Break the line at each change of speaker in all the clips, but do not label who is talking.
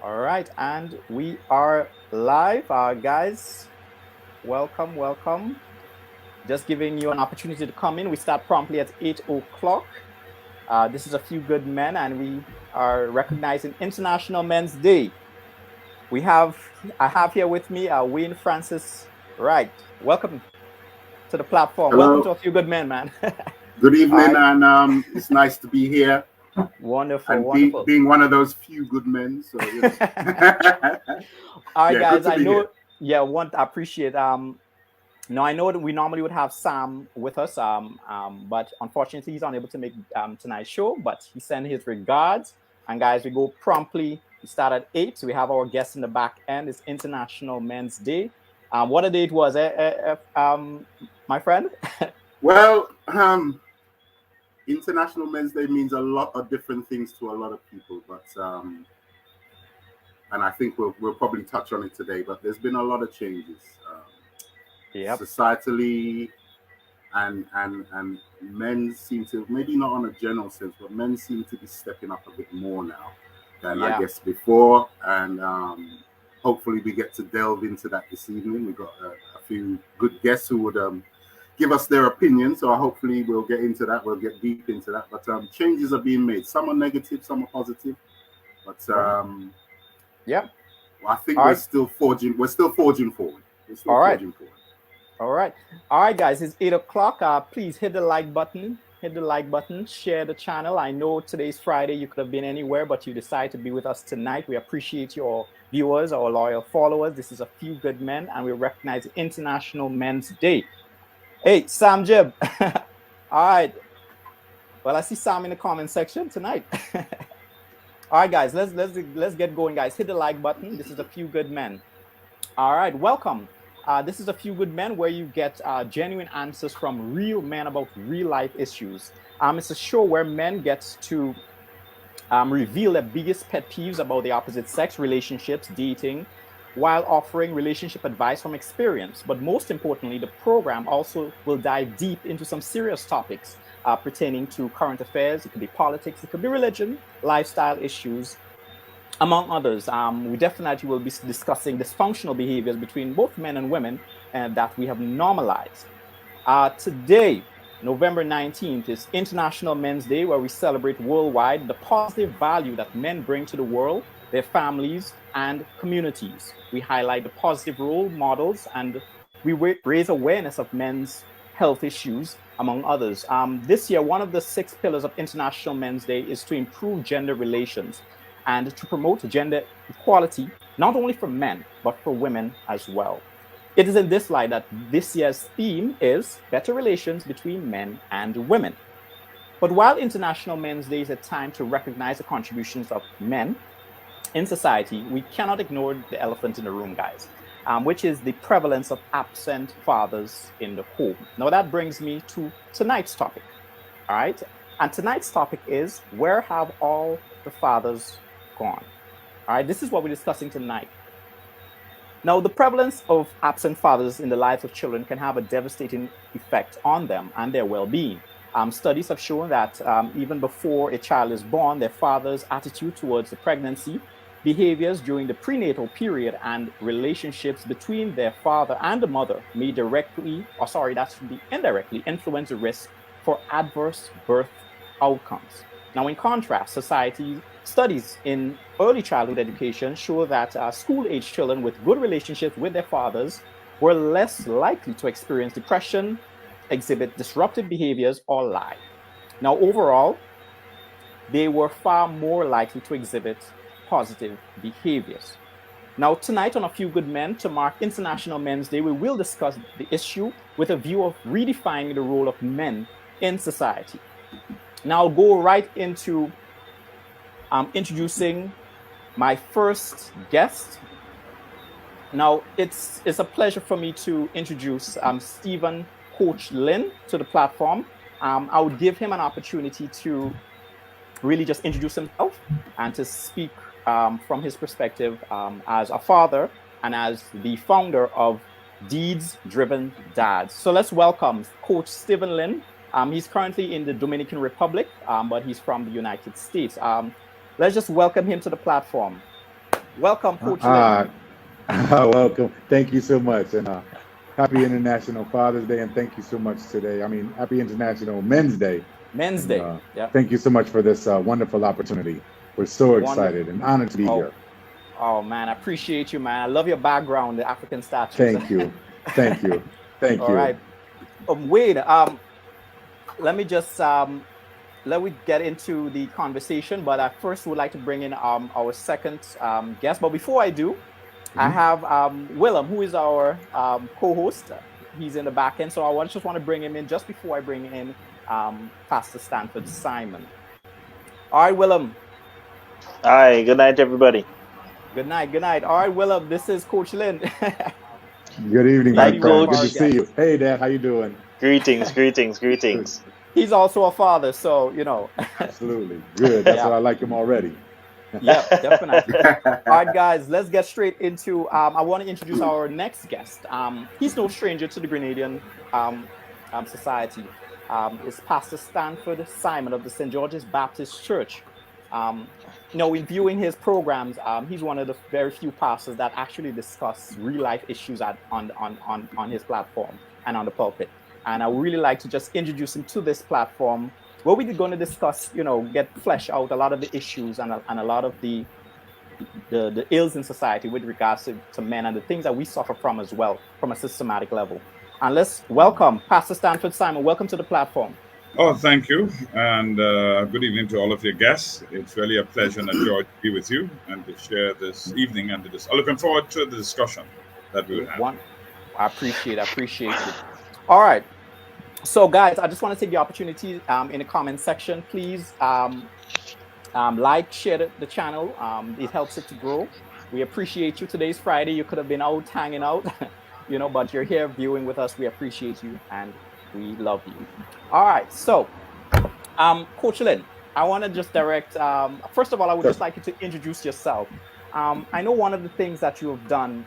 All right, and we are live. Guys, welcome, welcome. Just giving you an opportunity to come in. We start promptly at 8 o'clock. This is A Few Good Men, and we are recognizing International Men's Day. I have here with me Wayne Francis Wright. Welcome to the platform. Welcome to
Hello,
A Few Good Men, man.
good
All
evening,
right,
and it's nice to be here
wonderful,
and
wonderful.
being one of those few good men. So
All right,
yeah, good
guys.
to
I
be
know.
here.
Yeah, I appreciate. No, I know that we normally would have Sam with us, but unfortunately he's unable to make tonight's show. But he sent his regards, and guys, we go promptly. We start at 8. So we have our guest in the back end. It's International Men's Day. What a day it was, my friend.
Well, International Men's Day means a lot of different things to a lot of people, but and I think we'll probably touch on it today. But there's been a lot of changes,
Yep.
societally, and men seem to, maybe not on a general sense, but men seem to be stepping up a bit more now than I
Yeah.
guess before, and hopefully we get to delve into that this evening. We've got a few good guests who would give us their opinion, so hopefully we'll get into that. We'll get deep into that. But changes are being made. Some are negative, some are positive, but
Right. Yep.
I think
All right.
we're still forging forward. We're still
All right.
forging forward.
All right. All right, guys. It's 8 o'clock. Please hit the like button. Hit the like button. Share the channel. I know today's Friday. You could have been anywhere, but you decided to be with us tonight. We appreciate your viewers, our loyal followers. This is A Few Good Men, and we recognize International Men's Day. Hey, Sam Jib. All right. Well, I see Sam in the comment section tonight. All right, guys. Let's get going, guys. Hit the like button. This is A Few Good Men. All right. Welcome. This is A Few Good Men, where you get genuine answers from real men about real life issues. It's a show where men get to reveal their biggest pet peeves about the opposite sex, relationships, dating, while offering relationship advice from experience. But most importantly, the program also will dive deep into some serious topics pertaining to current affairs. It could be politics, it could be religion, lifestyle issues, among others. We definitely will be discussing dysfunctional behaviors between both men and women that we have normalized. Today, November 19th, is International Men's Day, where we celebrate worldwide the positive value that men bring to the world, their families, and communities. We highlight the positive role models, and we raise awareness of men's health issues, among others. This year, one of the 6 pillars of International Men's Day is to improve gender relations and to promote gender equality, not only for men, but for women as well. It is in this light that this year's theme is better relations between men and women. But while International Men's Day is a time to recognize the contributions of men in society, we cannot ignore the elephant in the room, guys, which is the prevalence of absent fathers in the home. Now, that brings me to tonight's topic. All right. And tonight's topic is, where have all the fathers gone? All right. This is what we're discussing tonight. Now, the prevalence of absent fathers in the lives of children can have a devastating effect on them and their well-being. Studies have shown that even before a child is born, their father's attitude towards the pregnancy, behaviors during the prenatal period, and relationships between their father and the mother may indirectly influence the risk for adverse birth outcomes. Now, in contrast, studies in early childhood education show that school-age children with good relationships with their fathers were less likely to experience depression, exhibit disruptive behaviors, or lie. Now, overall, they were far more likely to exhibit positive behaviors. Now, tonight on A Few Good Men, to mark International Men's Day, we will discuss the issue with a view of redefining the role of men in society. Now, I'll go right into introducing my first guest. Now, it's a pleasure for me to introduce Stephen Coach Lynn to the platform. I would give him an opportunity to really just introduce himself and to speak from his perspective as a father and as the founder of Deeds Driven Dads. So let's welcome Coach Stephen Lynn. He's currently in the Dominican Republic, but he's from the United States. Let's just welcome him to the platform. Welcome, Coach Lynn.
Welcome. Thank you so much. And happy International Father's Day. And thank you so much today. I mean, happy International Men's Day.
Men's
And,
Day. Yeah.
Thank you so much for this wonderful opportunity. We're so excited and honored to be here.
Oh, man, I appreciate you, man. I love your background, the African statues.
Thank you. Thank you. Thank you.
All right. Wade, let me just let me get into the conversation, but I first would like to bring in our second guest. But before I do, I have Willem, who is our co-host. He's in the back end, so I just want to bring him in just before I bring in Pastor Stanford Simon. All right, Willem.
Hi, good night, everybody.
Good night, good night. All right, Willem, this is Coach Lynn.
Good evening, my friend. Good to see you. Hey, Dad, how you doing?
Greetings, greetings, greetings.
He's also a father, so, you know.
Absolutely. Good. That's why I like him already.
Yeah, definitely. All right, guys, let's get straight into, I want to introduce our next guest. He's no stranger to the Grenadian Society. It's Pastor Stanford Simon of the St. George's Baptist Church. You know, in viewing his programs, he's one of the very few pastors that actually discuss real life issues on his platform and on the pulpit. And I would really like to just introduce him to this platform where we're going to discuss, you know, flesh out a lot of the issues and a lot of the ills in society with regards to men and the things that we suffer from as well, from a systematic level. And let's welcome Pastor Stanford Simon. Welcome to the platform.
Oh, thank you. And good evening to all of your guests. It's really a pleasure and a joy to be with you and to share this evening. And I'm looking forward to the discussion that we'll have.
I appreciate it. All right. So, guys, I just want to take the opportunity in the comment section. Please like, share the channel. It helps it to grow. We appreciate you. Today's Friday. You could have been out hanging out, you know, but you're here viewing with us. We appreciate you and we love you. All right. So, Coach Lynn, I want to just direct. First of all, I would just like you to introduce yourself. I know one of the things that you have done,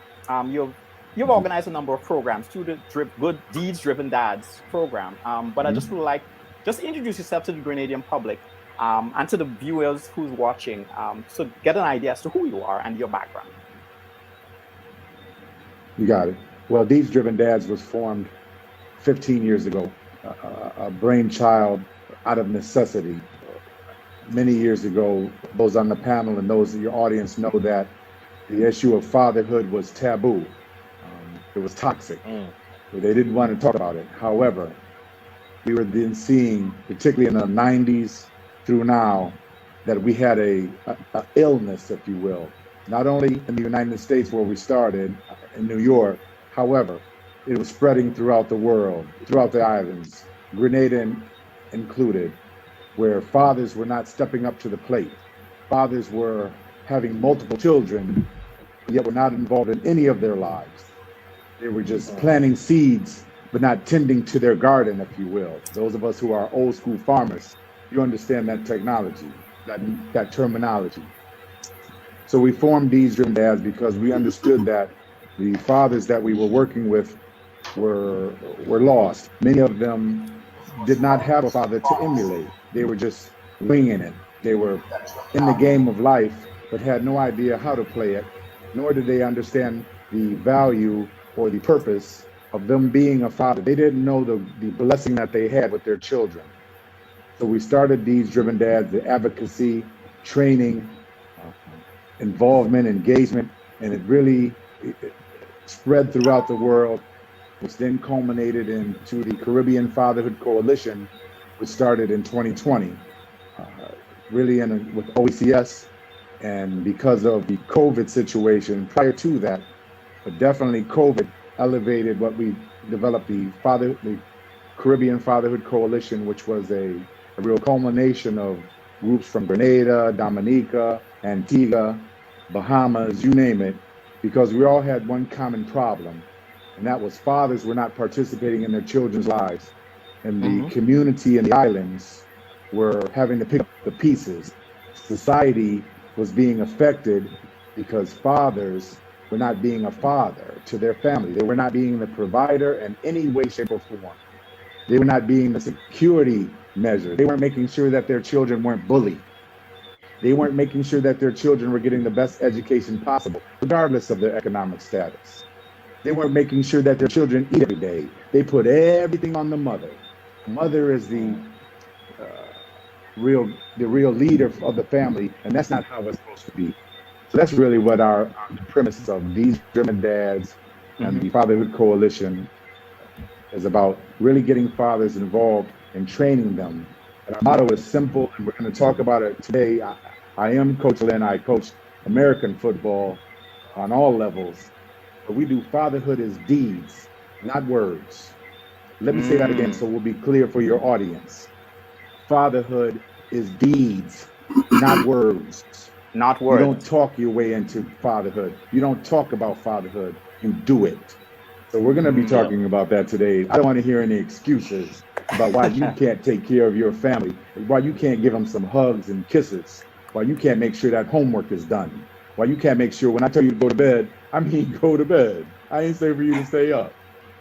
you've organized a number of programs through the Good Deeds Driven Dads program. But I just would like, just introduce yourself to the Grenadian public and to the viewers who's watching, so get an idea as to who you are and your background.
You got it. Well, Deeds Driven Dads was formed 15 years ago, a brainchild out of necessity. Many years ago, those on the panel and those in your audience know that the issue of fatherhood was taboo. It was toxic. They didn't want to talk about it. However, we were then seeing, particularly in the 90s through now, that we had a illness, if you will, not only in the United States where we started, in New York. However, it was spreading throughout the world, throughout the islands, Grenada included, where fathers were not stepping up to the plate. Fathers were having multiple children, yet were not involved in any of their lives. They were just planting seeds, but not tending to their garden, if you will. Those of us who are old school farmers, you understand that technology, that terminology. So we formed Deeds Driven Dads because we understood that the fathers that we were working with were lost. Many of them did not have a father to emulate. They were just winging it. They were in the game of life, but had no idea how to play it, nor did they understand the value or the purpose of them being a father. They didn't know the blessing that they had with their children. So we started Deeds Driven Dads, the advocacy, training, involvement, engagement, and it really spread throughout the world, which then culminated into the Caribbean Fatherhood Coalition, which started in 2020, really with OECS. And because of the COVID situation prior to that, but definitely COVID elevated what we developed, the Caribbean Fatherhood Coalition, which was a real culmination of groups from Grenada, Dominica, Antigua, Bahamas, you name it, because we all had one common problem, and that was fathers were not participating in their children's lives. And the community and the islands were having to pick up the pieces. Society was being affected because fathers were not being a father to their family. They were not being the provider in any way, shape, or form. They were not being the security measure. They weren't making sure that their children weren't bullied. They weren't making sure that their children were getting the best education possible, regardless of their economic status. They weren't making sure that their children eat every day. They put everything on the mother. The mother is the real leader of the family, and that's not how it's supposed to be. So that's really what the premise of these German dads and the Fatherhood Coalition is about, really getting fathers involved and training them. And our motto is simple, and we're going to talk about it today. I am Coach Lynn. I coach American football on all levels, but we do fatherhood as deeds, not words. Let me say that again so we'll be clear for your audience. Fatherhood is deeds, not words.
Not words.
You don't talk your way into fatherhood. You don't talk about fatherhood. You do it. So we're going to be talking about that today. I don't want to hear any excuses about why you can't take care of your family, why you can't give them some hugs and kisses, why you can't make sure that homework is done, why you can't make sure when I tell you to go to bed, I mean go to bed. I ain't say for you to stay up.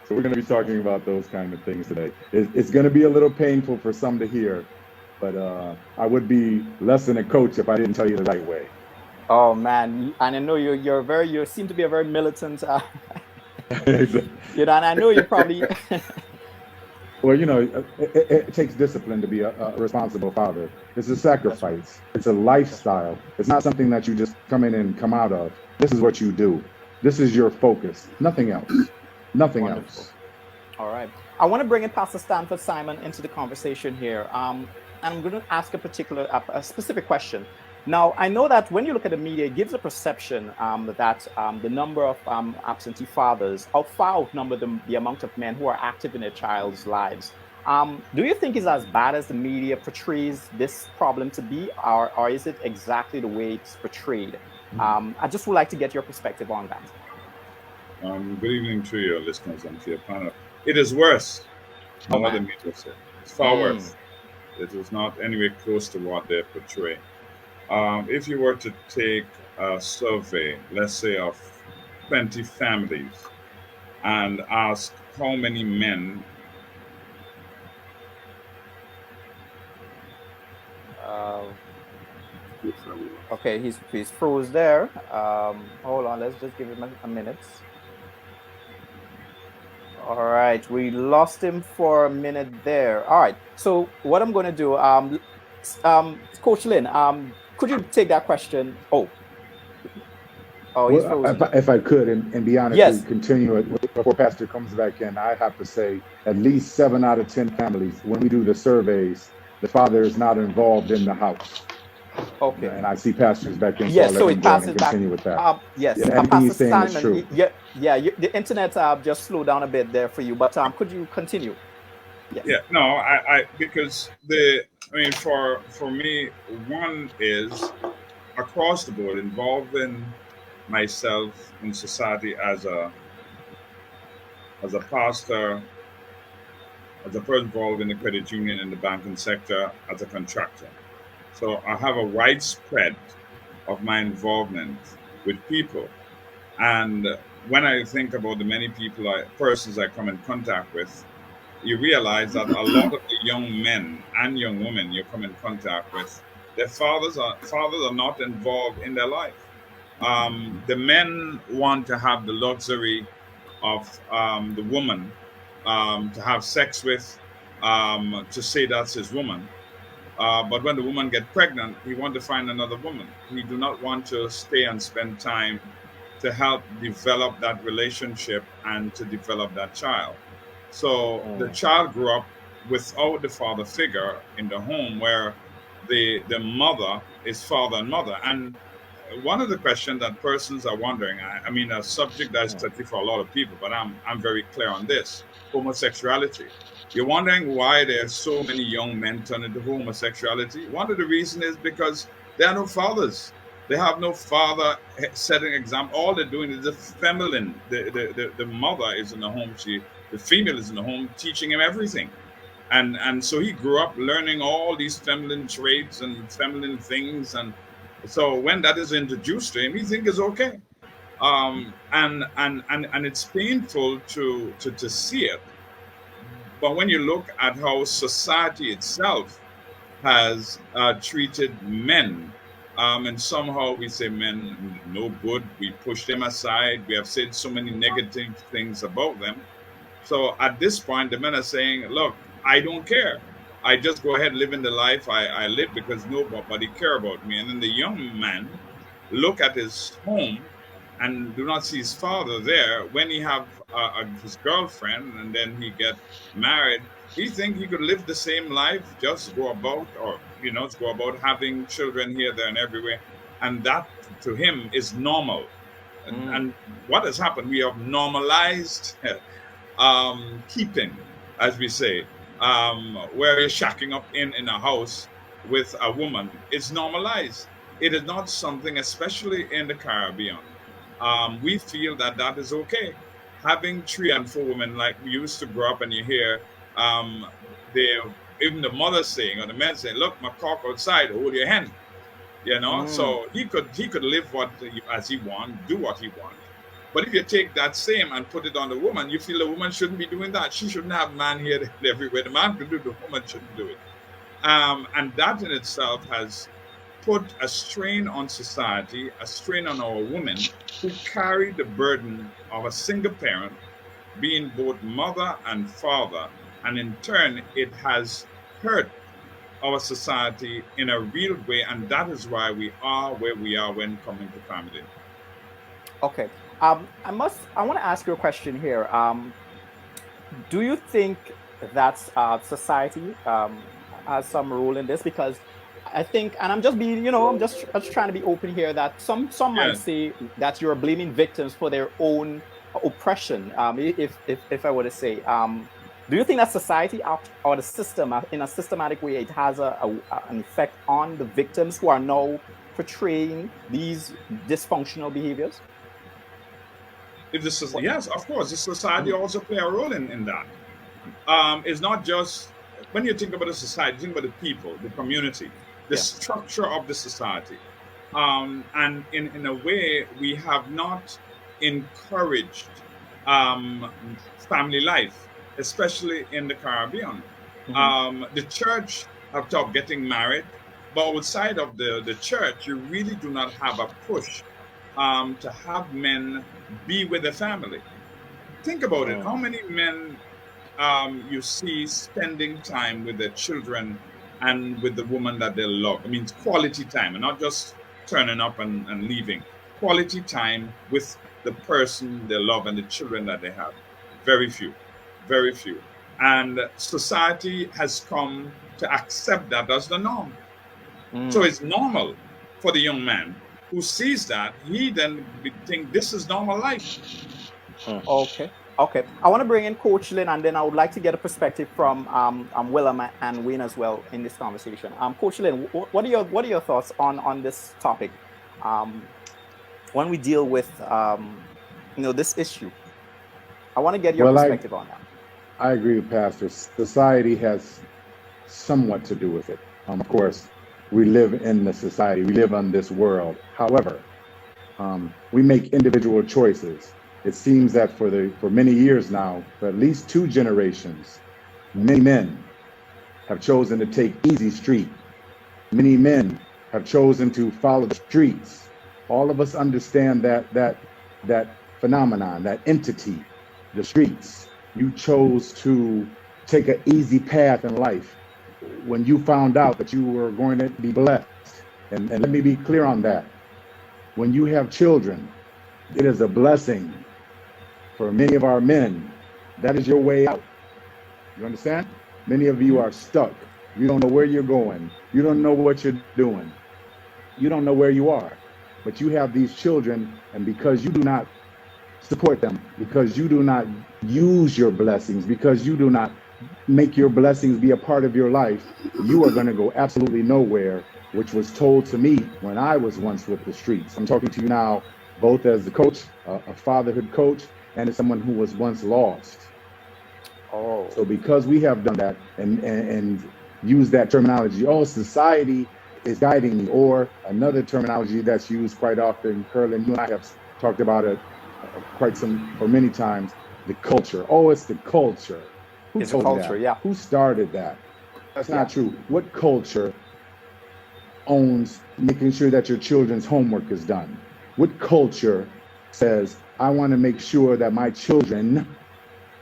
So we're going to be talking about those kind of things today. It's going to be a little painful for some to hear, but I would be less than a coach if I didn't tell you the right way.
Oh man, and I know you seem to be a very militant. And I know you're probably.
Well, it takes discipline to be a responsible father. It's a sacrifice. It's a lifestyle. It's not something that you just come in and come out of. This is what you do. This is your focus. Nothing else. Nothing else.
All right. I want to bring in Pastor Stanford Simon into the conversation here. And I'm going to ask a specific question. Now, I know that when you look at the media, it gives a perception that the number of absentee fathers, how far outnumber the amount of men who are active in their child's lives. Do you think it's as bad as the media portrays this problem to be, or is it exactly the way it's portrayed? I just would like to get your perspective on that.
Good evening to your listeners and to your panel. It is worse than what the media said. It's far worse. It is not anywhere close to what they portray. If you were to take a survey, let's say of 20 families, and ask how many men
okay, he's froze there. Hold on, let's just give him a minute. All right, we lost him for a minute there. All right, so what I'm going to do, Coach Lynn, could you take that question? He's frozen.
If I could, and be honest,
yes.
Continue it before Pastor comes back in. I have to say, at least 7 out of 10 families, when we do the surveys, the father is not involved in the house.
Okay.
And I see pastors back in.
Yes, so it passes back.
Continue with that.
Yes,
anything he's saying is true.
The internet just slowed down a bit there for you, but could you continue?
Yes. Yeah, no, I because for me, one is across the board involving myself in society as a pastor, as a person involved in the credit union and the banking sector, as a contractor. So I have a widespread of my involvement with people. And when I think about the many persons I come in contact with, you realize that a lot of the young men and young women you come in contact with, their fathers are not involved in their life. The men want to have the luxury of the woman to have sex with, to say that's his woman. But when the woman gets pregnant, he wants to find another woman. He do not want to stay and spend time to help develop that relationship and to develop that child. So the child grew up without the father figure in the home, where the mother is father and mother. And one of the questions that persons are wondering, a subject that's touchy for a lot of people, but I'm very clear on this: homosexuality. You're wondering why there are so many young men turning to homosexuality. One of the reasons is because there are no fathers. They have no father setting example. All they're doing is the feminine. The mother is in the home. The female is in the home teaching him everything. And so he grew up learning all these feminine traits and feminine things. And so when that is introduced to him, he thinks it's okay. And it's painful to see it. But when you look at how society itself has treated men, And somehow we say men no good. We push them aside. We have said so many negative things about them. So at this point, the men are saying, look, I don't care. I just go ahead living the life I live because nobody care about me. And then the young man look at his home and do not see his father there. When he have his girlfriend and then he get married, he think he could live the same life, just go about, or go about having children here, there, and everywhere, and that to him is normal. And what has happened? We have normalized keeping, as we say, where you're shacking up in a house with a woman. It's normalized. It is not something, especially in the Caribbean. We feel that that is okay. Having 3 and 4 women, like we used to grow up, and you hear they even the mother saying or the men saying, "Look, my cock outside, hold your hen." So he could live as he want, do what he want. But if you take that same and put it on the woman, you feel the woman shouldn't be doing that. She shouldn't have man here there, everywhere. The man can do, the woman shouldn't do it. And that in itself has put a strain on society, a strain on our women who carry the burden of a single parent being both mother and father. And in turn, it has hurt our society in a real way. And that is why we are where we are when coming to family.
Okay. I want to ask you a question here. Do you think that society has some role in this? Because I think, and I'm just being, I'm just trying to be open here, that some might say that you're blaming victims for their own oppression. If I were to say, do you think that society or the system, in a systematic way, it has an effect on the victims who are now portraying these dysfunctional behaviors?
Yes, of course, the society also play a role in that. It's not just when you think about the society, think about the people, the community, the structure of the society. And in a way, we have not encouraged family life, especially in the Caribbean. The church have taught getting married, but outside of the church, you really do not have a push to have men be with the family. Think about it. How many men you see spending time with their children and with the woman that they love? I mean, quality time, and not just turning up and leaving. Quality time with the person they love and the children that they have. Very few. Very few. And society has come to accept that as the norm. So it's normal for the young man who sees that. He then think this is normal life.
Okay. I want to bring in Coach Lynn, and then I would like to get a perspective from Willem and Wayne as well in this conversation. Coach Lynn, what are your thoughts on this topic when we deal with this issue? I want to get your perspective on that.
I agree with Pastor. Society has somewhat to do with it. Of course, we live in the society. We live on this world. However, we make individual choices. It seems that for many years now, for at least 2 generations, many men have chosen to take easy street. Many men have chosen to follow the streets. All of us understand that phenomenon, that entity, the streets. You chose to take an easy path in life when you found out that you were going to be blessed. And let me be clear on that. When you have children, it is a blessing. For many of our men, that is your way out. You understand? Many of you are stuck. You don't know where you're going. You don't know what you're doing. You don't know where you are. But you have these children, and because you do not support them, because you do not use your blessings, because you do not make your blessings be a part of your life, you are going to go absolutely nowhere, which was told to me when I was once with the streets. I'm talking to you now, both as a coach, a fatherhood coach, and as someone who was once lost. So because we have done that and used that terminology, society is guiding me, or another terminology that's used quite often, Curlin, you and I have talked about it for many times, the culture. It's the culture. Who
it's told the culture,
that? Who started that? That's not true. What culture owns making sure that your children's homework is done? What culture says, I want to make sure that my children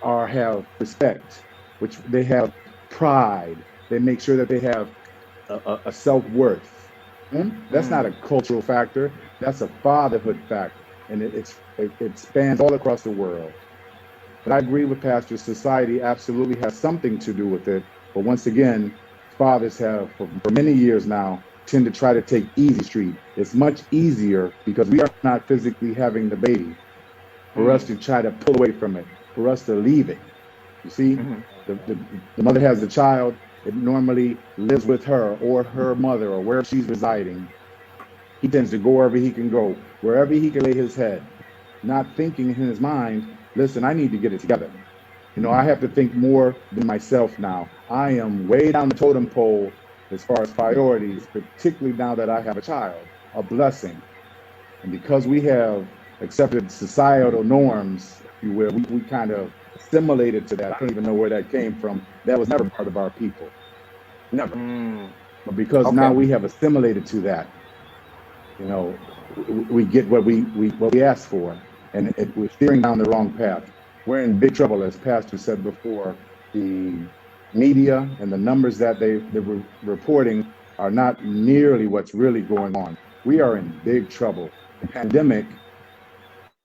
have respect, which they have pride, they make sure that they have a self-worth? That's not a cultural factor, that's a fatherhood factor, and it spans all across the world. But I agree with Pastor, society absolutely has something to do with it. But once again, fathers have, for many years now, tend to try to take easy street. It's much easier because we are not physically having the baby for us to try to pull away from it, for us to leave it. You see, the mother has the child, it normally lives with her or her mother or wherever she's residing. He tends to go wherever he can go, wherever he can lay his head, not thinking in his mind, listen, I need to get it together. You know, I have to think more than myself now. I am way down the totem pole as far as priorities, particularly now that I have a child, a blessing. And because we have accepted societal norms, if you will, we kind of assimilated to that. I don't even know where that came from. That was never part of our people. Never. But because now we have assimilated to that, you know, we get what we ask for, and we're steering down the wrong path. We're in big trouble, as Pastor said before. The media and the numbers that they were reporting are not nearly what's really going on. We are in big trouble. The pandemic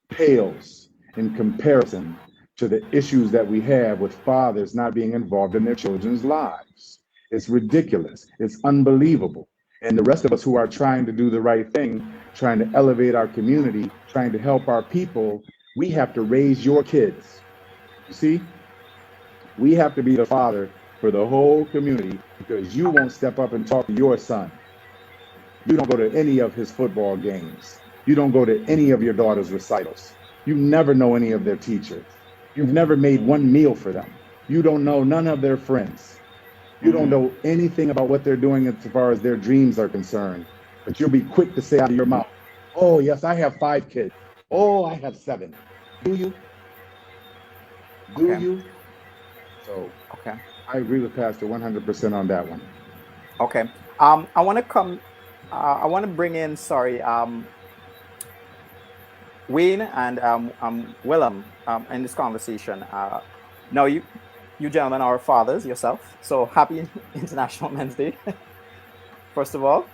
pales in comparison to the issues that we have with fathers not being involved in their children's lives. It's ridiculous. It's unbelievable. And the rest of us who are trying to do the right thing, trying to elevate our community, trying to help our people, we have to raise your kids. You see, we have to be the father for the whole community, because you won't step up and talk to your son. You don't go to any of his football games. You don't go to any of your daughter's recitals. You never know any of their teachers. You've never made one meal for them. You don't know none of their friends. You don't know anything about what they're doing as far as their dreams are concerned. But you'll be quick to say out of your mouth, oh, yes, I have 5 kids. Oh, I have 7. Do you? Do you? So, I agree with Pastor 100% on that one.
Okay. I want to bring in, Wayne and Willem in this conversation. Now, you gentlemen are fathers yourself, so happy International Men's Day, first of all.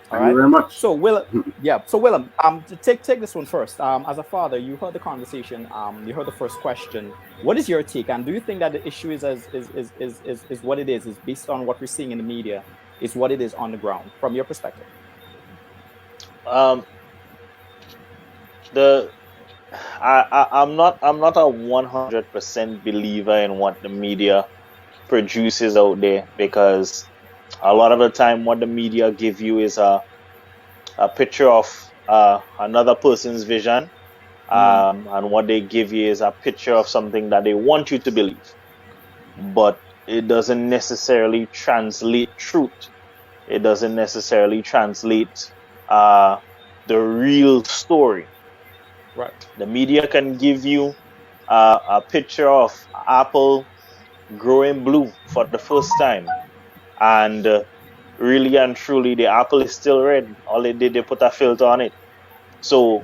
Thank you very much.
So Willem, take this one first. As a father, you heard the conversation. You heard the first question. What is your take? And do you think that the issue is what it is based on what we're seeing in the media, is what it is on the ground, from your perspective?
I'm not a 100% believer in what the media produces out there, because a lot of the time what the media give you is a picture of another person's vision, and what they give you is a picture of something that they want you to believe, but it doesn't necessarily translate truth. It doesn't necessarily translate the real story.
Right.
The media can give you a picture of apple growing blue for the first time, and really and truly the apple is still red. All they did, they put a filter on it. So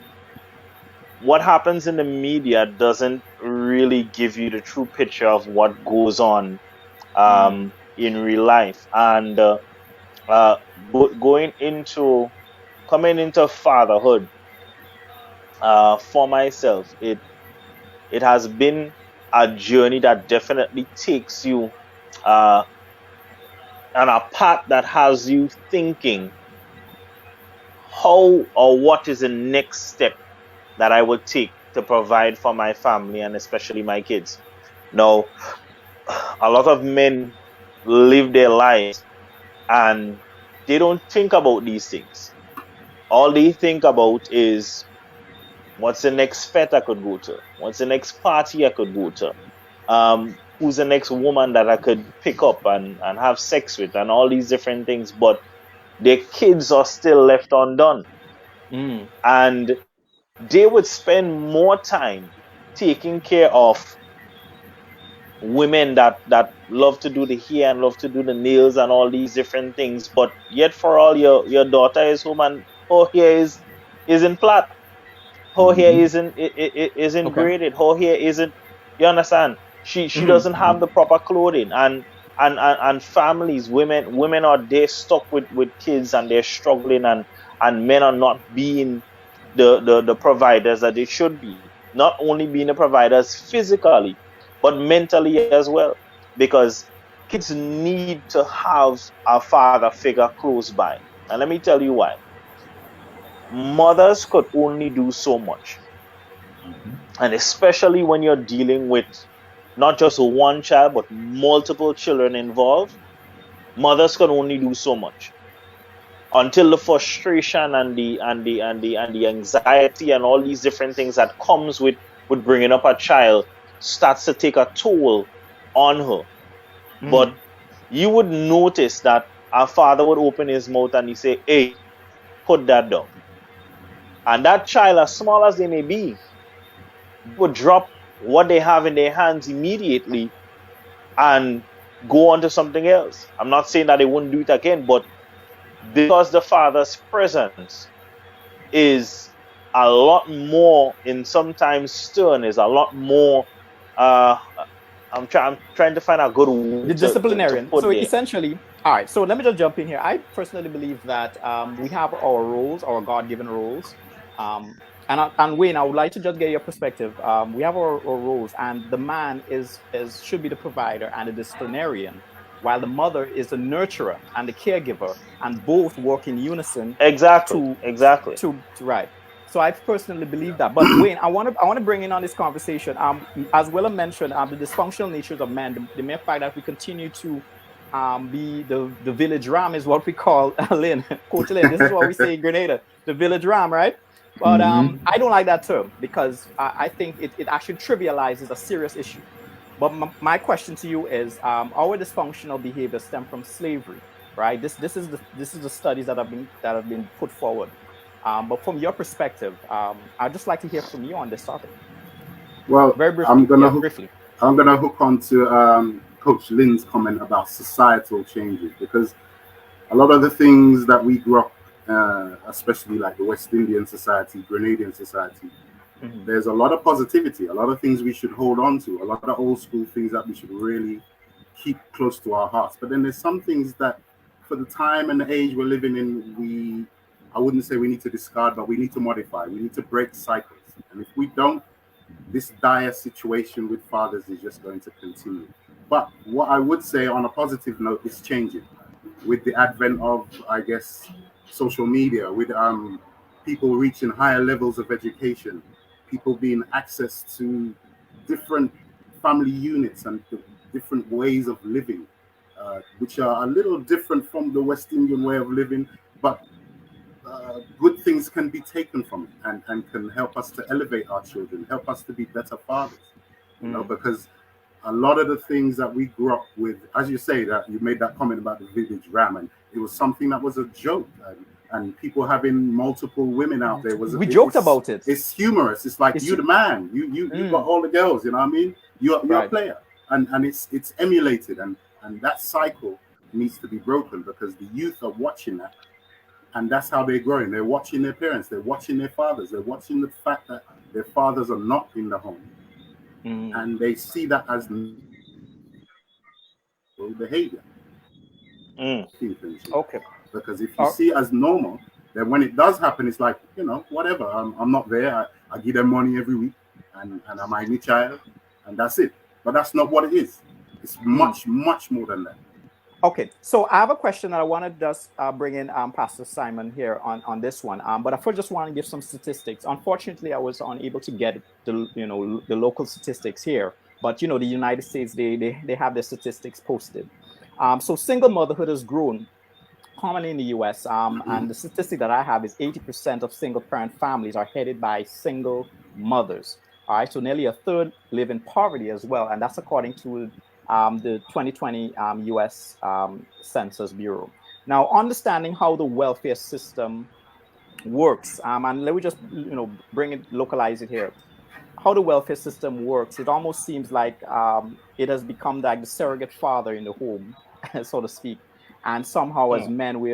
what happens in the media doesn't really give you the true picture of what goes on in real life. And coming into fatherhood, for myself, it has been a journey that definitely takes you on a path that has you thinking how or what is the next step that I would take to provide for my family and especially my kids. Now, a lot of men live their lives and they don't think about these things. All they think about is, what's the next fete I could go to? What's the next party I could go to? Who's the next woman that I could pick up and have sex with, and all these different things. But their kids are still left undone. And they would spend more time taking care of women that love to do the hair and love to do the nails and all these different things, but yet for all your daughter is home and her hair isn't flat, her hair
Mm-hmm.
isn't
Okay.
braided, her hair isn't, you understand, she
Mm-hmm.
doesn't have the proper clothing, and families, women are there stuck with kids and they're struggling, and men are not being the providers that they should be, not only being the providers physically but mentally as well, because kids need to have a father figure close by. And let me tell you why. Mothers could only do so much, and especially when you're dealing with not just one child but multiple children involved, mothers can only do so much until the frustration and the anxiety and all these different things that comes with bringing up a child starts to take a toll on her. But
Mm-hmm.
you would notice that our father would open his mouth and he say, "Hey, put that down." And that child, as small as they may be, would drop what they have in their hands immediately and go on to something else. I'm not saying that they wouldn't do it again, but because the father's presence is a lot more, in sometimes stern, is a lot more, uh I'm trying to find a good
The
word to
disciplinarian.
put
So
there.
essentially, all right. So let me just jump in here. I personally believe that we have our roles, our God-given roles. And Wayne, I would like to just get your perspective. We have our roles, and the man is should be the provider and the disciplinarian, while the mother is the nurturer and the caregiver, and both work in unison
Exactly,
to
exactly.
to right. So I personally believe that. But Wayne, I want to bring in on this conversation. As Willem mentioned, the dysfunctional natures of men, the mere fact that we continue to be the village ram is what we call Lynn, Coach Lynn. This is what we say in Grenada, the village ram, right? But
Mm-hmm.
I don't like that term because I think it actually trivializes a serious issue. But my question to you is, our dysfunctional behavior stem from slavery, right? This is the studies that have been put forward. But from your perspective, I'd just like to hear from you on this topic,
Well,
very briefly. Yeah, briefly.
I'm gonna hook on to Coach Lynn's comment about societal changes, because a lot of the things that we grew up, especially like the West Indian society, Grenadian society,
Hmm.
there's a lot of positivity, a lot of things we should hold on to, a lot of old school things that we should really keep close to our hearts. But then there's some things that, for the time and the age we're living in, I wouldn't say we need to discard, but we need to modify. We need to break cycles. And if we don't, this dire situation with fathers is just going to continue. But what I would say on a positive note is changing with the advent of, I guess, social media, with people reaching higher levels of education, people being access to different family units and different ways of living, which are a little different from the West Indian way of living, but good things can be taken from it, and can help us to elevate our children, help us to be better fathers,
Mm,
because a lot of the things that we grew up with, as you say, that you made that comment about the village ram, and it was something that was a joke, and people having multiple women out there was
we joked about it.
it's humorous. It's like,
It's
you the man, you got
mm,
all the girls, you know what I mean? You're a
right.
player, and it's emulated, and that cycle needs to be broken, because the youth are watching that, and that's how they're growing. They're watching their parents, they're watching their fathers, they're watching the fact that their fathers are not in the home,
Mm,
and they see that as behavior.
Mm.
okay.
Because if you
Uh,
see it as normal, then when it does happen, it's like, whatever. I'm not there. I give them money every week, and I'm my child, and that's it. But that's not what it is. It's
mm.
much, much more than that.
Okay, so I have a question that I want to just bring in Pastor Simon here on this one. But I first just want to give some statistics. Unfortunately, I was unable to get the local statistics here. But the United States, they have their statistics posted. So single motherhood has grown commonly in the US. And the statistic that I have is 80% of single parent families are headed by single mothers. All right, so nearly a third live in poverty as well, and that's according to the 2020 US Census Bureau. Now, understanding how the welfare system works, and let me just bring it, localize it here. how the welfare system works, it almost seems like it has become like the surrogate father in the home, so to speak. And somehow, as men, we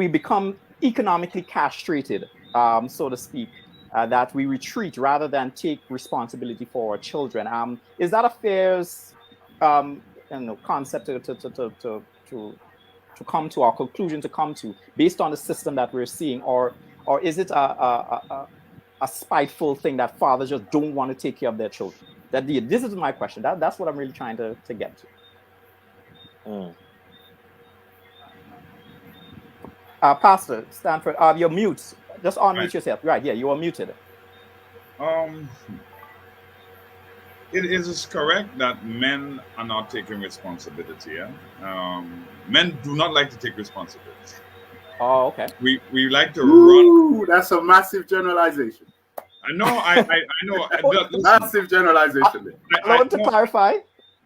become economically castrated, so to speak. That we retreat rather than take responsibility for our children. Is that a fair concept to come to, our conclusion to come to, based on the system that we're seeing, or is it a spiteful thing that fathers just don't want to take care of their children? This is my question. That's what I'm really trying to get to. Pastor Stanford, you're mute. Just unmute yourself. Right, yeah, you are muted.
It is correct that men are not taking responsibility. Yeah? Men do not like to take responsibility.
Oh, okay.
We like to run.
That's a massive generalization.
I know.
Massive generalization.
I want to clarify.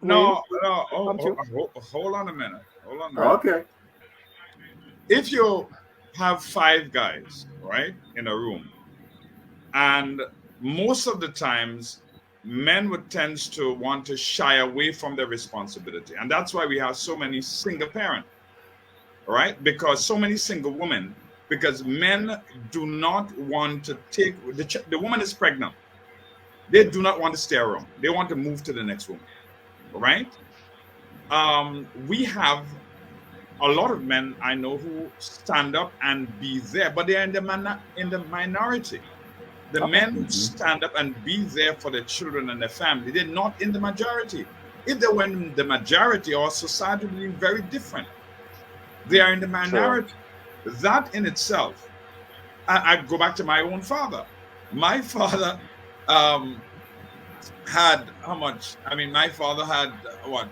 No. Hold on a minute.
Okay.
If you have 5 guys, right, in a room, and most of the times men would tend to want to shy away from their responsibility, and that's why we have so many single parents, right? Because so many single women, because men do not want to take the woman is pregnant, they do not want to stay around, they want to move to the next woman, right? We have a lot of men I know who stand up and be there, but they're in the minority. The men who stand up and be there for their children and their family, they're not in the majority. If they were in the majority, our society would be very different. They are in the minority. Sure. That in itself, I go back to my own father. My father had how much? I mean, my father had what?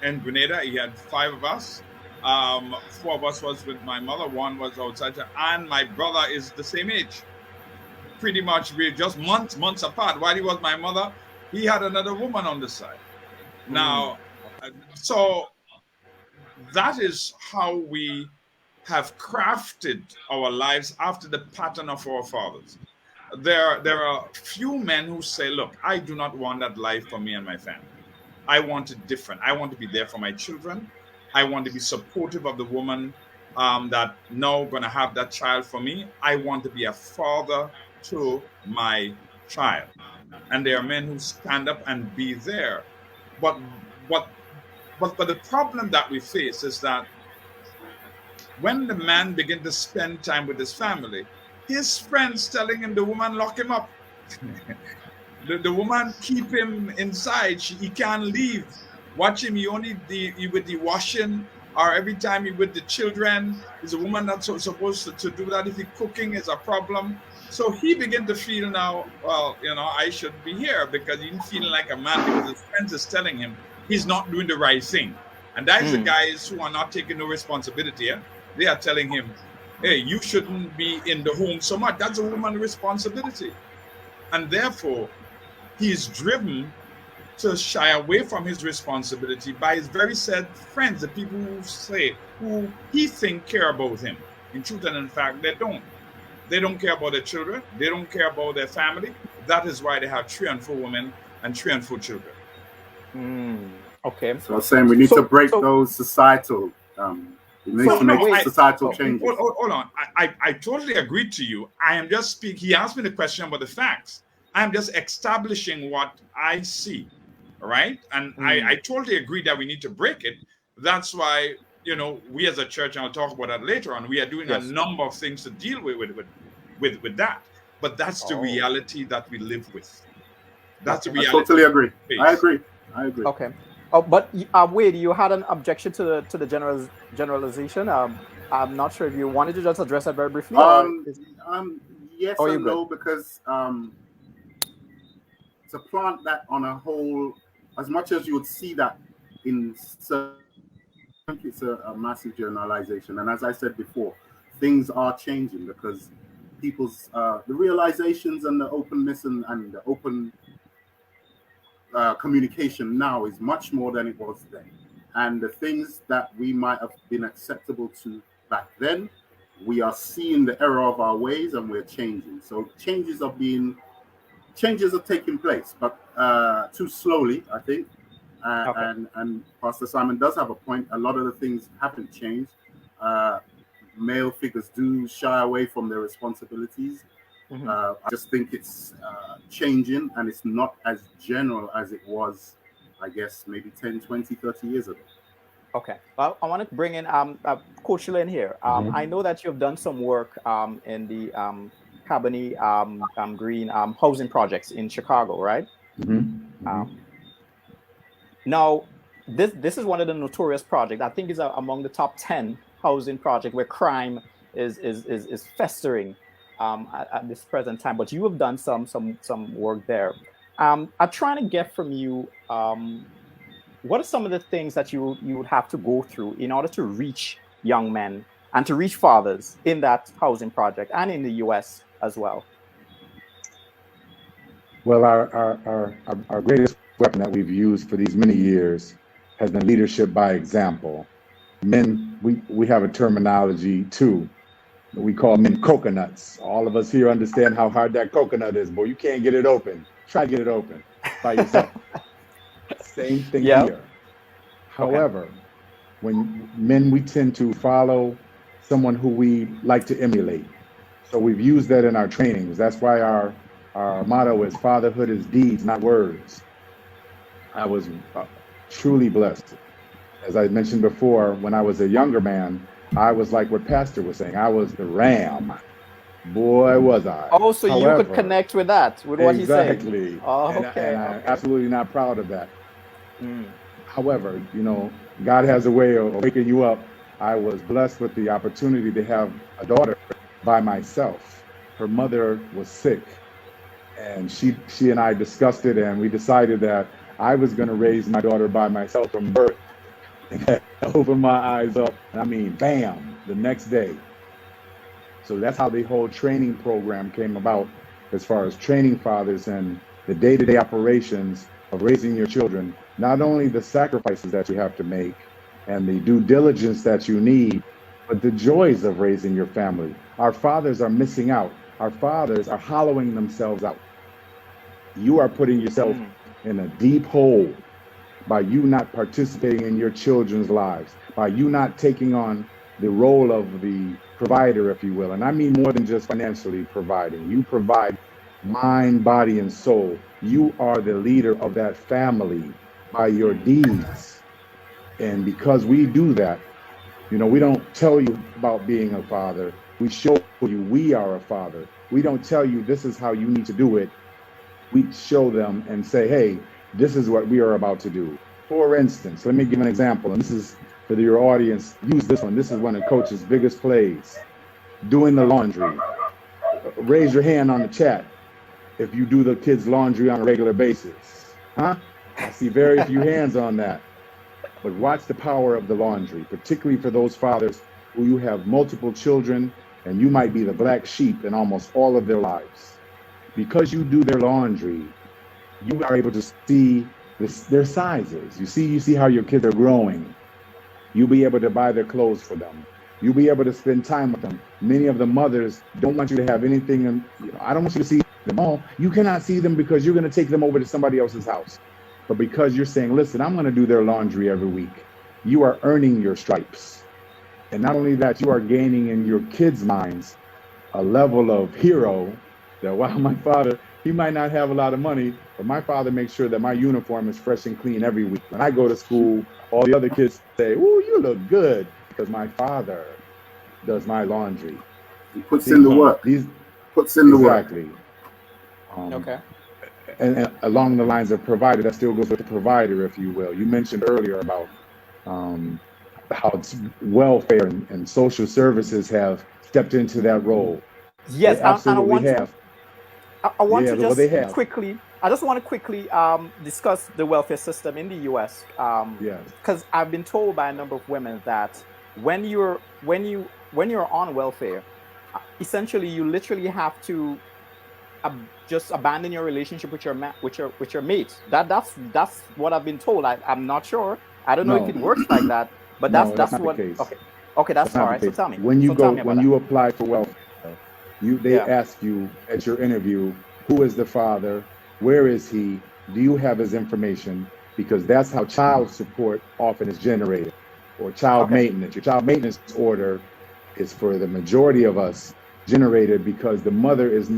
In Grenada, he had 5 of us. 4 of us was with my mother, 1 was outside, and my brother is the same age. Pretty much we're just months apart. While he was my mother, he had another woman on the side. Now, so that is how we have crafted our lives after the pattern of our fathers. There are few men who say, look, I do not want that life for me and my family. I want it different. I want to be there for my children. I want to be supportive of the woman that now going to have that child for me. I want to be a father to my child. And there are men who stand up and be there. But the problem that we face is that when the man begins to spend time with his family, his friends telling him the woman lock him up. The woman keep him inside. He can't leave. Watch him. He only with the washing, or every time he with the children. Is a woman not supposed to do that? If he cooking is a problem. So he began to feel now, well, I should be here, because he's feeling like a man because his friends is telling him he's not doing the right thing. And that's the guys who are not taking no responsibility. Yeah? They are telling him, hey, you shouldn't be in the home so much. That's a woman's responsibility. And therefore, he is driven to shy away from his responsibility by his very said friends, the people who he think care about him. In truth and in fact, they don't. They don't care about their children. They don't care about their family. That is why they have 3 and 4 women and 3 and 4 children.
Okay.
So I'm saying we need to break those societal. We need to make societal changes.
Hold on. I totally agree to you. I am just speaking. He asked me the question about the facts. I am just establishing what I see. Right? And I totally agree that we need to break it. That's why, we as a church, and I'll talk about that later on, we are doing a number of things to deal with that. But that's the reality that we live with. That's the reality.
I totally agree. I agree.
Okay. But Wade, you had an objection to the generalization. I'm not sure if you wanted to just address that very briefly.
Yes and no, because to plant that on a whole, as much as you would see that in certain, it's a massive generalization. And as I said before, things are changing because people's the realizations and the openness and the open communication now is much more than it was then. And the things that we might have been acceptable to back then, we are seeing the error of our ways and we're changing. So changes are being changes are taking place, but too slowly, I think. And Pastor Simon does have a point. A lot of the things haven't changed. Male figures do shy away from their responsibilities. I just think it's changing, and it's not as general as it was, I guess, maybe 10, 20, 30 years ago.
Okay. Well, I want to bring in Coach Lynn here. I know that you've done some work in the Cabony Green housing projects in Chicago, right? Now, this is one of the notorious projects. I think it's among the top 10 housing project where crime is festering at this present time. But you have done some work there. I'm trying to get from you what are some of the things that you would have to go through in order to reach young men and to reach fathers in that housing project and in the U.S. as well?
Well, our greatest weapon that we've used for these many years has been leadership by example. Men, we have a terminology too. We call men coconuts. All of us here understand how hard that coconut is, boy. You can't get it open. Try to get it open by yourself. Same thing here. However, when men, we tend to follow someone who we like to emulate. So we've used that in our trainings. That's why our motto is fatherhood is deeds, not words. I was truly blessed. As I mentioned before, when I was a younger man, I was like what Pastor was saying. I was the ram. Boy, was I.
Oh, so you could connect with that, with what he said.
Exactly.
Oh,
and I'm absolutely not proud of that. However, God has a way of waking you up. I was blessed with the opportunity to have a daughter by myself. Her mother was sick, and she and I discussed it, and we decided that I was going to raise my daughter by myself from birth. And open my eyes up, and I mean, bam, the next day. So that's how the whole training program came about, as far as training fathers and the day-to-day operations of raising your children. Not only the sacrifices that you have to make and the due diligence that you need, but the joys of raising your family. Our fathers are missing out. Our fathers are hollowing themselves out. You are putting yourself in a deep hole by you not participating in your children's lives, by you not taking on the role of the provider, if you will. And I mean more than just financially providing. You provide mind, body, and soul. You are the leader of that family by your deeds. And because we do that, we don't tell you about being a father. We show you we are a father. We don't tell you this is how you need to do it. We show them and say, hey, this is what we are about to do. For instance, let me give an example, and this is for your audience. Use this one. This is one of Coach's biggest plays. Doing the laundry. Raise your hand on the chat if you do the kids' laundry on a regular basis. Huh? I see very few hands on that. But watch the power of the laundry, particularly for those fathers who you have multiple children and you might be the black sheep in almost all of their lives. Because you do their laundry, you are able to see their sizes. You see how your kids are growing. You'll be able to buy their clothes for them. You'll be able to spend time with them. Many of the mothers don't want you to have anything. And I don't want you to see them all. You cannot see them because you're going to take them over to somebody else's house. But because you're saying, listen, I'm going to do their laundry every week, you are earning your stripes. And not only that, you are gaining in your kids' minds a level of hero that while my father, he might not have a lot of money, but my father makes sure that my uniform is fresh and clean every week. When I go to school, all the other kids say, "Ooh, you look good," because my father does my laundry.
He puts in the work. Puts in the work.
Exactly.
Okay.
And along the lines of provider, that still goes with the provider, if you will. You mentioned earlier about how welfare and social services have stepped into that role.
Yes,
absolutely
and I want to just
quickly.
I just want to quickly discuss the welfare system in the U.S. Because I've been told by a number of women that when you're on welfare, essentially you literally have to just abandon your relationship with your mate. That's what I've been told. I'm not sure. I don't know if it works like that, but that's what.
The case.
Okay, that's all right. So tell me.
When you apply for welfare, they ask you at your interview, Who is the father? Where is he? Do you have his information? Because that's how child support often is generated, or child
Okay.
maintenance. Your child maintenance order is for the majority of us generated because the mother is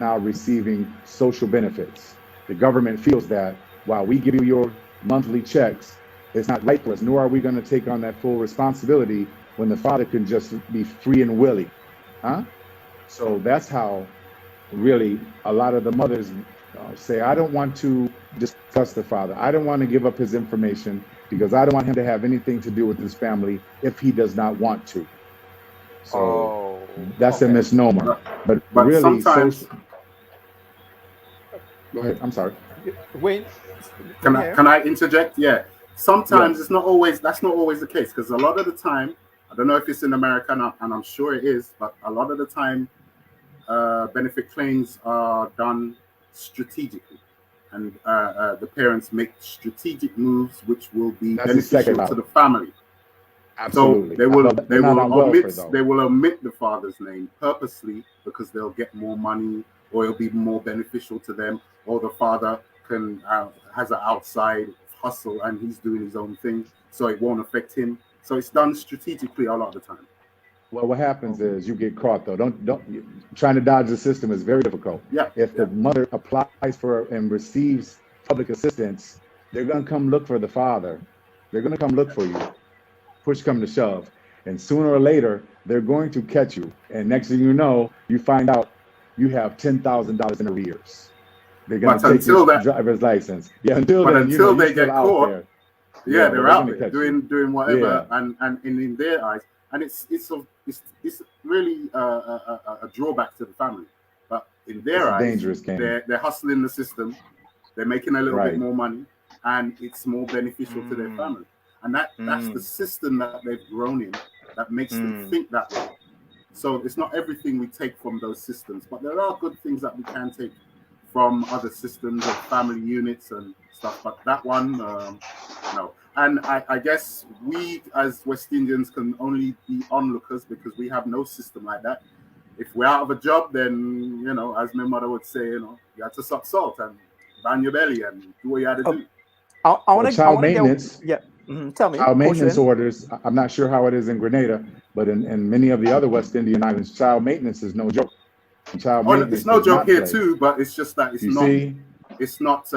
now receiving social benefits. The government feels that while we give you your monthly checks, it's not right for us, nor are we going to take on that full responsibility when the father can just be free and willing. Huh? So that's how really a lot of the mothers say, I don't want to discuss the father. I don't want to give up his information because I don't want him to have anything to do with his family if he does not want to. So that's a misnomer. But really,
sometimes,
go ahead. I'm sorry.
Wait.
Can I interject? Yeah. Sometimes it's not always, that's not always the case, because a lot of the time, I don't know if it's in America, and I'm sure it is, but a lot of the time, benefit claims are done strategically, and the parents make strategic moves which will be beneficial to the family.
Absolutely.
So they will omit the father's name purposely because they'll get more money, or it'll be more beneficial to them, or the father can has an outside hustle and he's doing his own thing, so it won't affect him. So it's done strategically a lot of the time.
Well, what happens is you get caught though. Don't trying to dodge the system is very difficult.
Yeah.
If the mother applies for and receives public assistance, they're gonna come look for the father. They're gonna come look for you. Push come to shove, and sooner or later they're going to catch you. And next thing you know, you find out you have $10,000 in arrears. They're gonna take your driver's license. Yeah, until then,
until they get caught.
there.
Yeah, they're out there doing whatever, and in their eyes. And it's really a drawback to the family, but in their eyes,
dangerous game.
They're hustling the system, they're making a little bit more money, and it's more beneficial to their family. And that's the system that they've grown in that makes them think that way. So it's not everything we take from those systems, but there are good things that we can take from other systems of family units and stuff. But that one, no. And I guess we as West Indians can only be onlookers because we have no system like that. If we're out of a job, then, as my mother would say, you have to suck salt and burn your belly and do what you had to do.
I want to child maintenance.
Tell me.
Child maintenance orders. I'm not sure how it is in Grenada, but in many of the other West Indian islands, child maintenance is no joke. Child maintenance
it's no joke here too, but it's just that it's not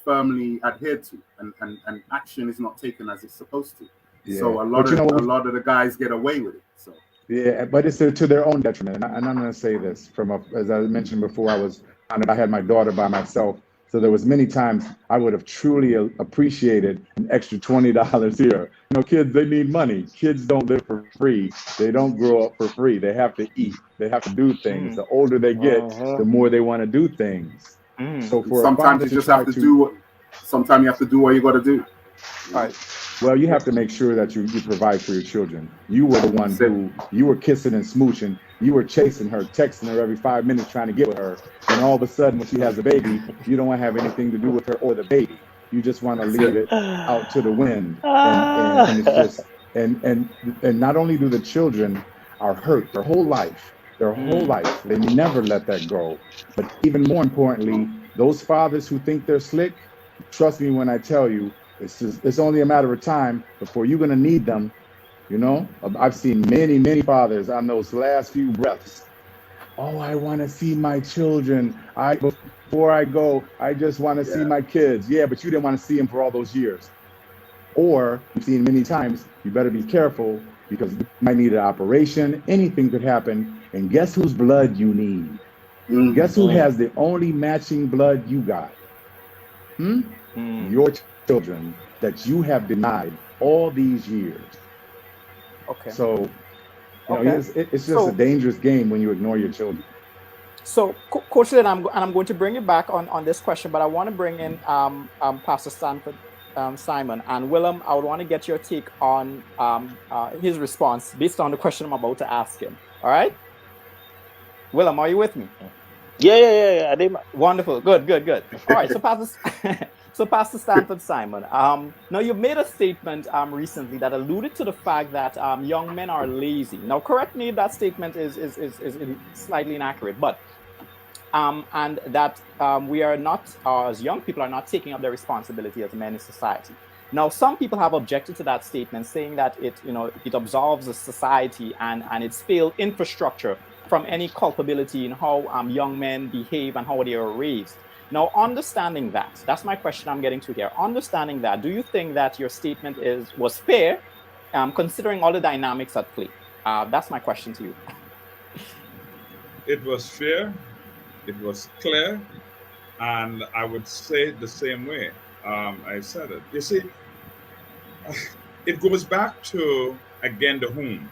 firmly adhered to, and action is not taken as it's supposed to. Yeah. So a lot of the guys get away with it. So
yeah, but it's to their own detriment. And I'm going to say this as I mentioned before, I had my daughter by myself. So there was many times I would have truly appreciated an extra $20 here. Kids, they need money. Kids don't live for free. They don't grow up for free. They have to eat. They have to do things. The older they get, the more they want to do things. So
sometimes you just have to do sometimes you have to do what you got to do.
All right.
Well, you have to make sure that you provide for your children. You were the one who you were kissing and smooching. You were chasing her, texting her every 5 minutes, trying to get with her. And all of a sudden, when she has a baby, you don't want to have anything to do with her or the baby. You just want to leave it out to the wind. And it's just and not only do the children are hurt their whole life, they never let that go. But even more importantly, those fathers who think they're slick, trust me when I tell you, it's only a matter of time before you're going to need them. I've seen many, many fathers on those last few breaths. Oh, I want to see my children. Before I go, I just want to see my kids. Yeah, but you didn't want to see them for all those years. Or you've seen many times, you better be careful because you might need an operation. Anything could happen. And guess whose blood you need? Guess who has the only matching blood you got? Your children that you have denied all these years. Okay. So, it's just a dangerous game when you ignore your children.
So, Coach Lynn, I'm going to bring you back on this question, but I want to bring in Pastor Stanford Simon and Willem. I would want to get your take on his response based on the question I'm about to ask him. All right, Willem, are you with me?
Yeah.
Wonderful. Good. All right. So, Pastor Stanford Simon, now you've made a statement recently that alluded to the fact that young men are lazy. Now, correct me if that statement is slightly inaccurate, but and that we are not, as young people, are not taking up their responsibility as men in society. Now, some people have objected to that statement, saying that it absolves the society and its failed infrastructure from any culpability in how young men behave and how they are raised. Now, understanding that, that's my question I'm getting to here. Understanding that, do you think that your statement was fair, considering all the dynamics at play? That's my question to you.
It was fair, it was clear, and I would say it the same way I said it. You see, it goes back to, again, the home,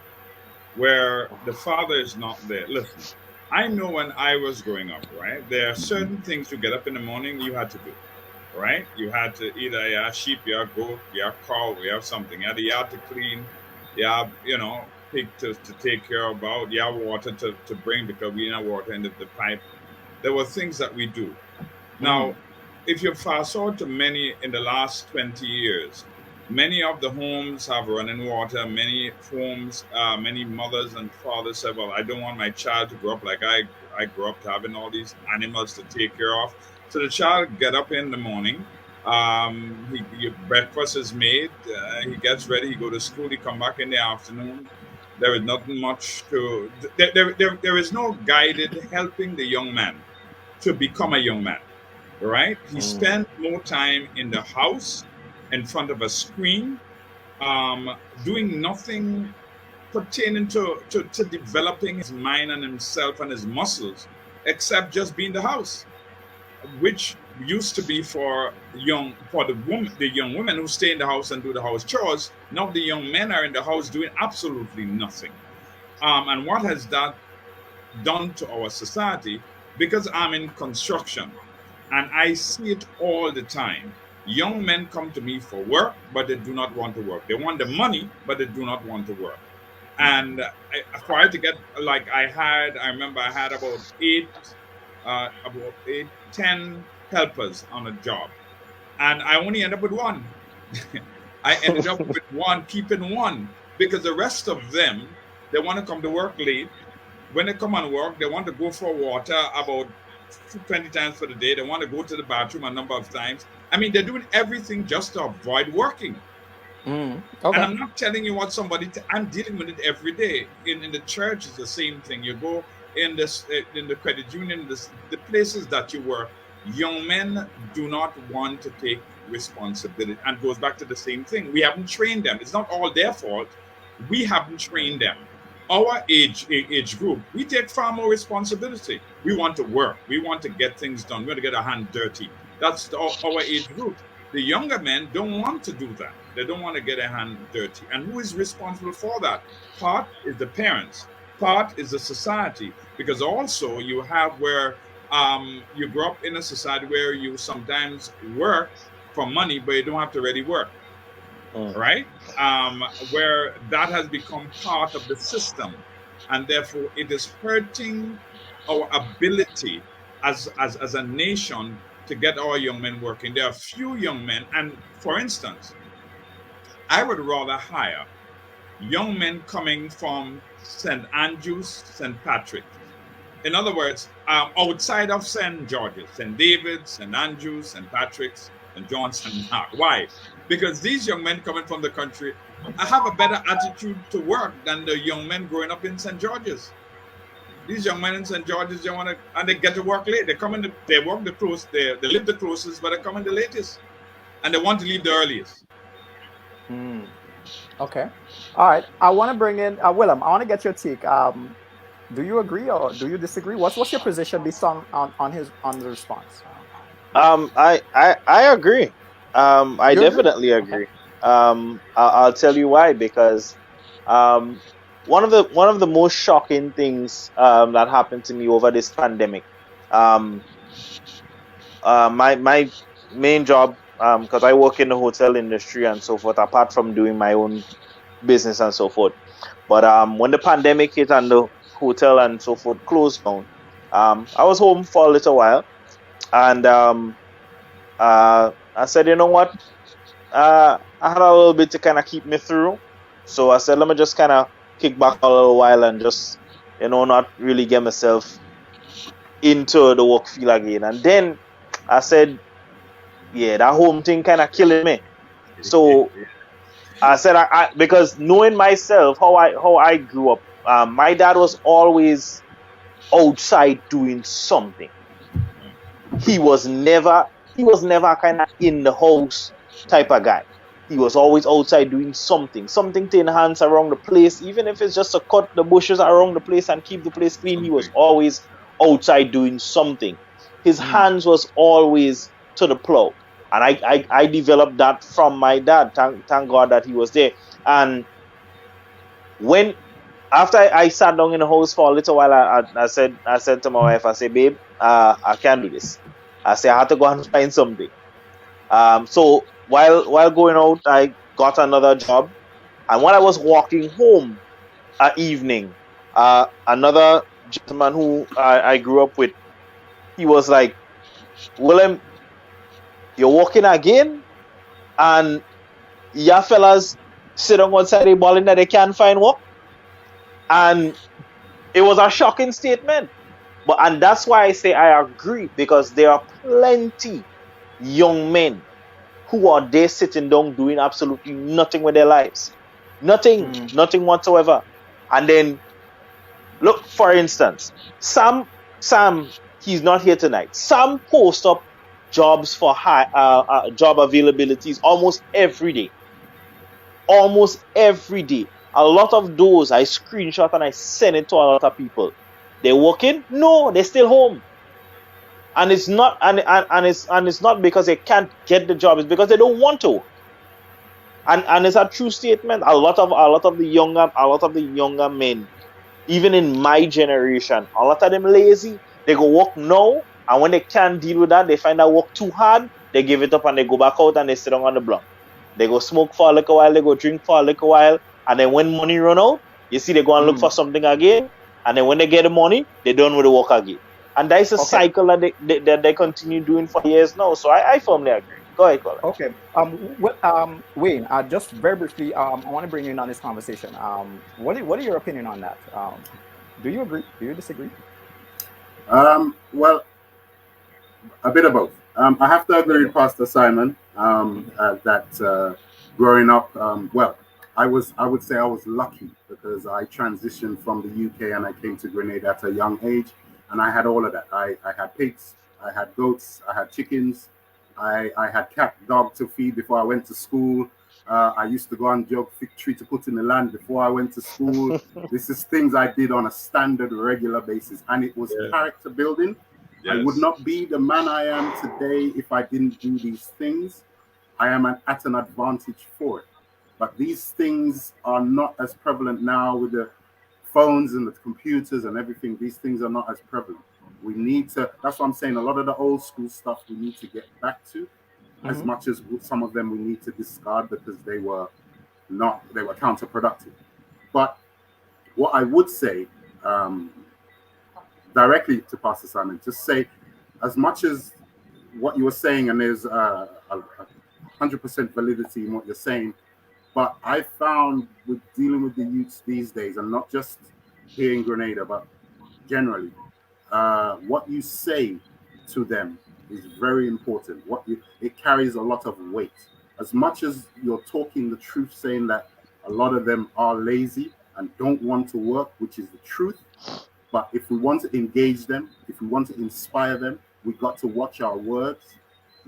where the father is not there. Listen, I know when I was growing up, right, there are certain things you get up in the morning you had to do, right? You had to either you have sheep, you have goat, you have cow, you have something. You had the yard to clean, you have, pig to take care about, you have water to bring because we didn't have water in the pipe. There were things that we do. Now, if you fast forward to many in the last 20 years, many of the homes have running water. Many homes, many mothers and fathers say, well, I don't want my child to grow up like I grew up, having all these animals to take care of. So the child get up in the morning, breakfast is made, he gets ready, he go to school, he come back in the afternoon. There is nothing much to, there is no guided helping the young man to become a young man, right? He spends more time in the house, in front of a screen, doing nothing pertaining to developing his mind and himself and his muscles, except just being in the house, which used to be for the young women who stay in the house and do the house chores. Now the young men are in the house doing absolutely nothing. And what has that done to our society? Because I'm in construction and I see it all the time. Young men come to me for work, but they do not want to work. They want the money, but they do not want to work. And for I to get, like I remember I had about 10 helpers on a job. And I only ended up with one. I ended up with one, keeping one, because the rest of them, they want to come to work late. When they come on work, they want to go for water about 20 times for the day. They want to go to the bathroom a number of times. I mean, they're doing everything just to avoid working.
Okay.
And I'm not telling you what I'm dealing with it every day. In the church, it's the same thing. You go in the credit union, the places that you work, young men do not want to take responsibility. And goes back to the same thing. We haven't trained them. It's not all their fault. We haven't trained them. Our age group, we take far more responsibility. We want to work. We want to get things done. We want to get our hand dirty. That's our age group. The younger men don't want to do that. They don't want to get their hand dirty. And who is responsible for that? Part is the parents. Part is the society. Because also you have where you grow up in a society where you sometimes work for money, but you don't have to really work. Right? Where that has become part of the system. And therefore it is hurting our ability as a nation to get our young men working. There are few young men, and for instance, I would rather hire young men coming from St. Andrews, St. Patrick. In other words, outside of St. George's, St. David's, St. Andrews, St. Patrick's, and Johnson Park. Why? Because these young men coming from the country have a better attitude to work than the young men growing up in St. George's. These young men in St. George's, they get to work late. They come in, they work the closest, they live the closest, but they come in the latest, and they want to leave the earliest.
Okay, all right. I want to bring in Willem. I want to get your take. Do you agree or do you disagree? What's your position based on the response?
I agree. I definitely agree. I'll tell you why, because one of the most shocking things that happened to me over this pandemic, my main job, because I work in the hotel industry and so forth, apart from doing my own business and so forth. But when the pandemic hit and the hotel and so forth closed down, I was home for a little while, and I said, you know what? I had a little bit to kind of keep me through. So I said, let me just kind of kick back a little while and just, not really get myself into the work field again. And then I said, yeah, that home thing kind of killing me. So I said, because knowing myself, how I grew up, my dad was always outside doing something. He was never kind of in the house type of guy. He was always outside doing something to enhance around the place, even if it's just to cut the bushes around the place and keep the place clean. He was always outside doing something. His hands was always to the plow. And I developed that from my dad. Thank God that he was there. And when after I sat down in the house for a little while, I said to my wife, I said, babe, I can't do this. I said I had to go and find something. So while going out, I got another job, and when I was walking home at evening, another gentleman who I grew up with, he was like, Willem, you're walking again, and your fellas sit on one side of the balling that they can't find work. And it was a shocking statement. And that's why I say I agree, because there are plenty young men who are there sitting down doing absolutely nothing with their lives. Nothing whatsoever. And then, look, for instance, Sam, he's not here tonight. Sam posts up jobs for job availabilities almost every day. Almost every day. A lot of those I screenshot and I send it to a lot of people. They're working? No, they're still home. And it's not it's not because they can't get the job, it's because they don't want to work. And it's a true statement. A lot of the younger men, even in my generation, a lot of them lazy. They go work now, and when they can't deal with that, they find that work too hard, they give it up and they go back out and they sit on the block. They go smoke for a little while, they go drink for a little while, and then when money run out, you see they go and look for something again, and then when they get the money, they're done with the work again. And that's a cycle that they continue doing for years now. So I firmly agree. Go ahead, Colin.
Okay. Wayne, just very briefly, I want to bring you in on this conversation. What are your opinion on that? Do you agree? Do you disagree?
Well, a bit of both. I have to agree with Pastor Simon that growing up, I would say I was lucky because I transitioned from the UK and I came to Grenada at a young age, and I had all of that. I had pigs, I had goats, I had chickens, I had cat, dog to feed before I went to school. I used to go and jog fig tree to put in the land before I went to school. This is things I did on a standard, regular basis, and it was character building. Yes. I would not be the man I am today if I didn't do these things. I am at an advantage for it. But these things are not as prevalent now with the phones and the computers and everything. These things are not as prevalent. We need to, that's what I'm saying, a lot of the old school stuff we need to get back to, as much as some of them we need to discard because they were counterproductive. But what I would say, directly to Pastor Simon, just say, as much as what you were saying, and there's 100% validity in what you're saying, but I found with dealing with the youths these days, and not just here in Grenada, but generally, what you say to them is very important. It carries a lot of weight. As much as you're talking the truth, saying that a lot of them are lazy and don't want to work, which is the truth. But if we want to engage them, if we want to inspire them, we've got to watch our words.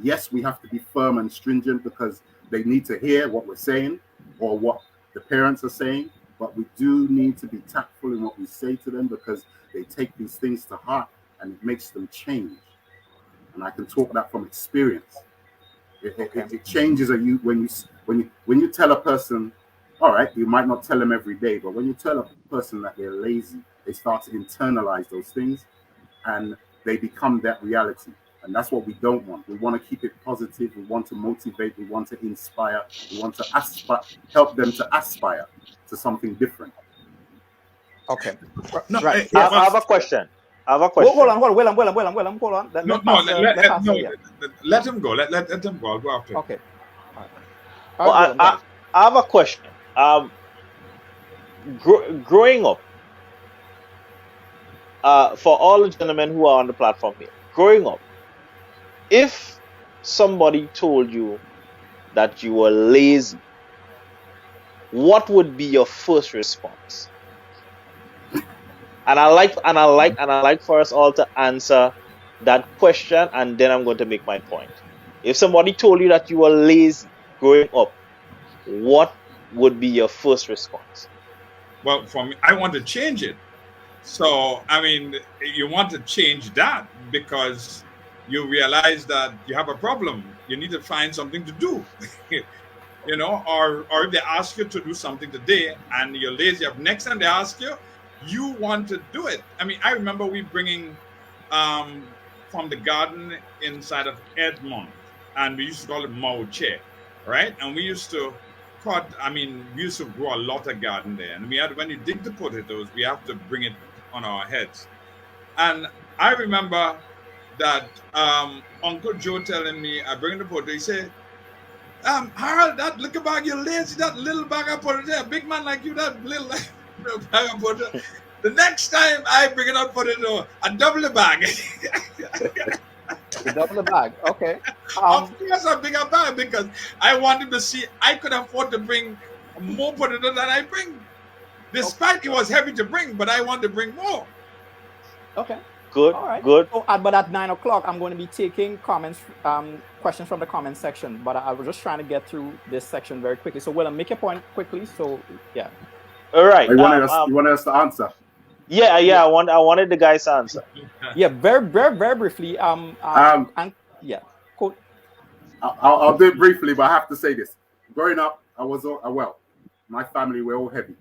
Yes, we have to be firm and stringent because they need to hear what we're saying or what the parents are saying. But we do need to be tactful in what we say to them because they take these things to heart and it makes them change. And I can talk that from experience. It changes when you tell a person, all right, you might not tell them every day, but when you tell a person that they're lazy, they start to internalize those things and they become that reality. And that's what we don't want. We want to keep it positive. We want to motivate. We want to inspire. We want to help them to aspire to something different.
Okay.
No, right. I have a question. Hold on.
Hold on.
Let him go. Let him go. I'll go after.
Okay.
All right. Well, I have a question. Growing up, for all the gentlemen who are on the platform here, growing up, if somebody told you that you were lazy, what would be your first response? And I like for us all to answer that question, and then I'm going to make my point. If somebody told you that you were lazy growing up, what would be your first response?
Well, for me, I want to change it. So, I mean, you want to change that because you realize that you have a problem. You need to find something to do. Or if they ask you to do something today and you're lazy, next time they ask you, you want to do it. I mean, I remember we bringing from the garden inside of Edmond, and we used to call it Mauche, right? And we used to we used to grow a lot of garden there. And when you dig the potatoes, we have to bring it on our heads. And I remember that Uncle Joe telling me, I bring the potato, he said, Harold, that little bag, you're lazy, that little bag I put it there. Big man like you, that little bag I put it. The next time I bring it up, put it in a double bag.
The double bag, okay.
Of course, a bigger bag because I wanted to see I could afford to bring more potato than I bring. Despite it was heavy to bring, but I wanted to bring more.
Okay.
Good.
All right.
Good.
So, but at 9 o'clock, I'm going to be taking comments, questions from the comment section. But I was just trying to get through this section very quickly. So, Willem, make your point quickly. So, yeah.
All right.
You wanted us to answer?
Yeah. I wanted the guys to answer.
Yeah. Very briefly. And yeah. Cool.
I'll do it briefly, but I have to say this. Growing up, I was my family were all heavy.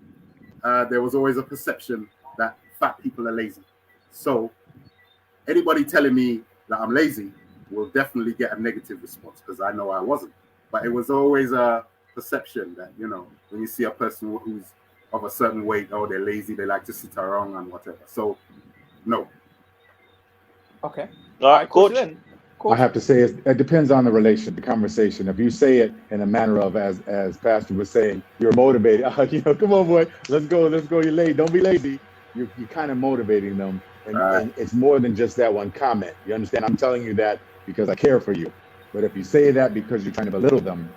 There was always a perception that fat people are lazy. So anybody telling me that I'm lazy will definitely get a negative response because I know I wasn't. But it was always a perception that, when you see a person who's of a certain weight, oh, they're lazy, they like to sit around and whatever. So, no.
Okay.
All right, Coach.
I have to say it depends on the conversation. If you say it in a manner of, as Pastor was saying, you're motivated. Come on, boy, let's go. You're late. Don't be lazy. You're kind of motivating them. And it's more than just that one comment. You understand? I'm telling you that because I care for you. But if you say that because you're trying to belittle them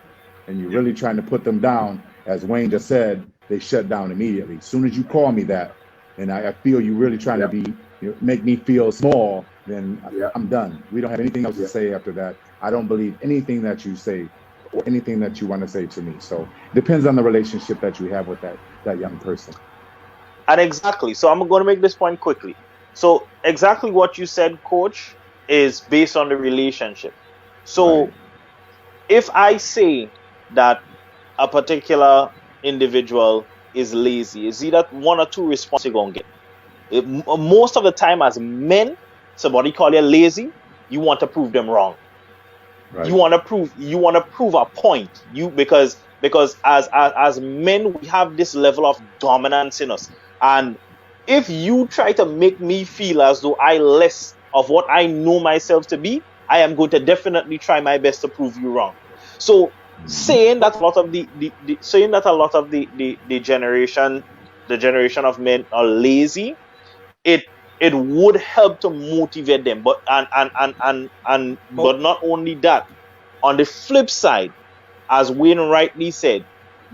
and you're really trying to put them down, as Wayne just said, they shut down immediately. As soon as you call me that, and I feel you really trying to make me feel small, then I'm done. We don't have anything else to say after that. I don't believe anything that you say or anything that you want to say to me. So it depends on the relationship that you have with that young person.
And exactly. So I'm going to make this point quickly. So exactly what you said, Coach, is based on the relationship. So if I say that a particular individual is lazy, is either one or two responses you're going to get. Most of the time as men, somebody call you lazy, you want to prove them wrong. Right. You want to prove a point. Because as men, we have this level of dominance in us. And if you try to make me feel as though I less of what I know myself to be, I am going to definitely try my best to prove you wrong. So saying that a lot of the generation of men are lazy, it would help to motivate them. But but not only that, on the flip side, as Wayne rightly said,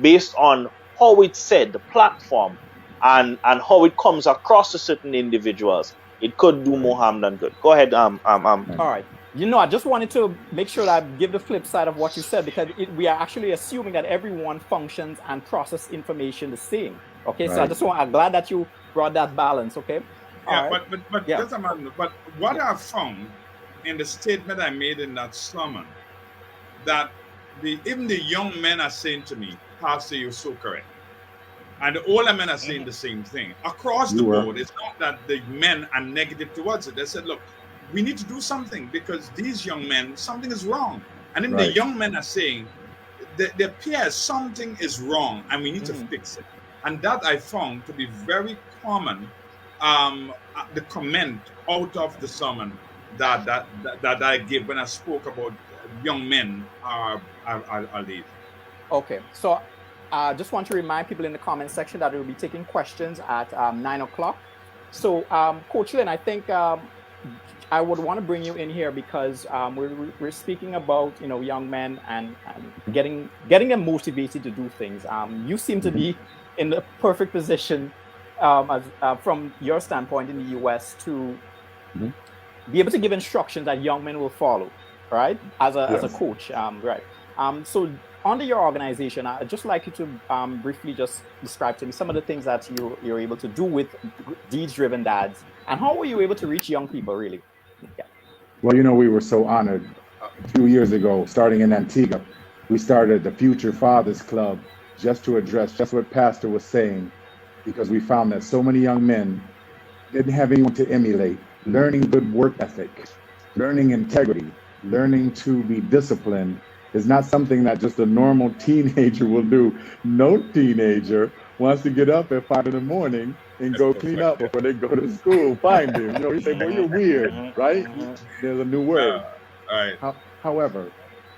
based on how it's said, the platform, and how it comes across to certain individuals, it could do more harm than good. Go ahead. All
right. I just wanted to make sure that I give the flip side of what you said, because we are actually assuming that everyone functions and processes information the same. Okay, right. So I'm glad that you brought that balance. Okay.
Yeah, right. but what I found in the statement I made in that sermon, that even the young men are saying to me, Pastor, you're so correct. And the older men are saying the same thing. Across the board, it's not that the men are negative towards it. They said, look, we need to do something because these young men, something is wrong. And then the young men are saying, their peers, something is wrong and we need to fix it. And that I found to be very common, the comment out of the sermon that I gave when I spoke about young men are lazy.
Okay, so I just want to remind people in the comment section that we will be taking questions at 9 o'clock. So, Coach Lynn, I think I would want to bring you in here because we're speaking about young men and getting them motivated to do things. You seem to be in the perfect position as from your standpoint in the U.S. to
Mhm.
be able to give instructions that young men will follow, right? As a
Yes.
coach, right? So under your organization, I'd just like you to briefly just describe to me some of the things that you're able to do with deeds-driven dads, and how were you able to reach young people, really? Yeah.
Well, we were so honored. A few years ago, starting in Antigua, we started the Future Fathers Club just to address just what Pastor was saying, because we found that so many young men didn't have anyone to emulate, learning good work ethic, learning integrity, learning to be disciplined is not something that just a normal teenager will do. No teenager wants to get up at 5 in the morning and go clean up before they go to school. Find him. You say, boy, you're weird, right? There's a new word.
All right.
However,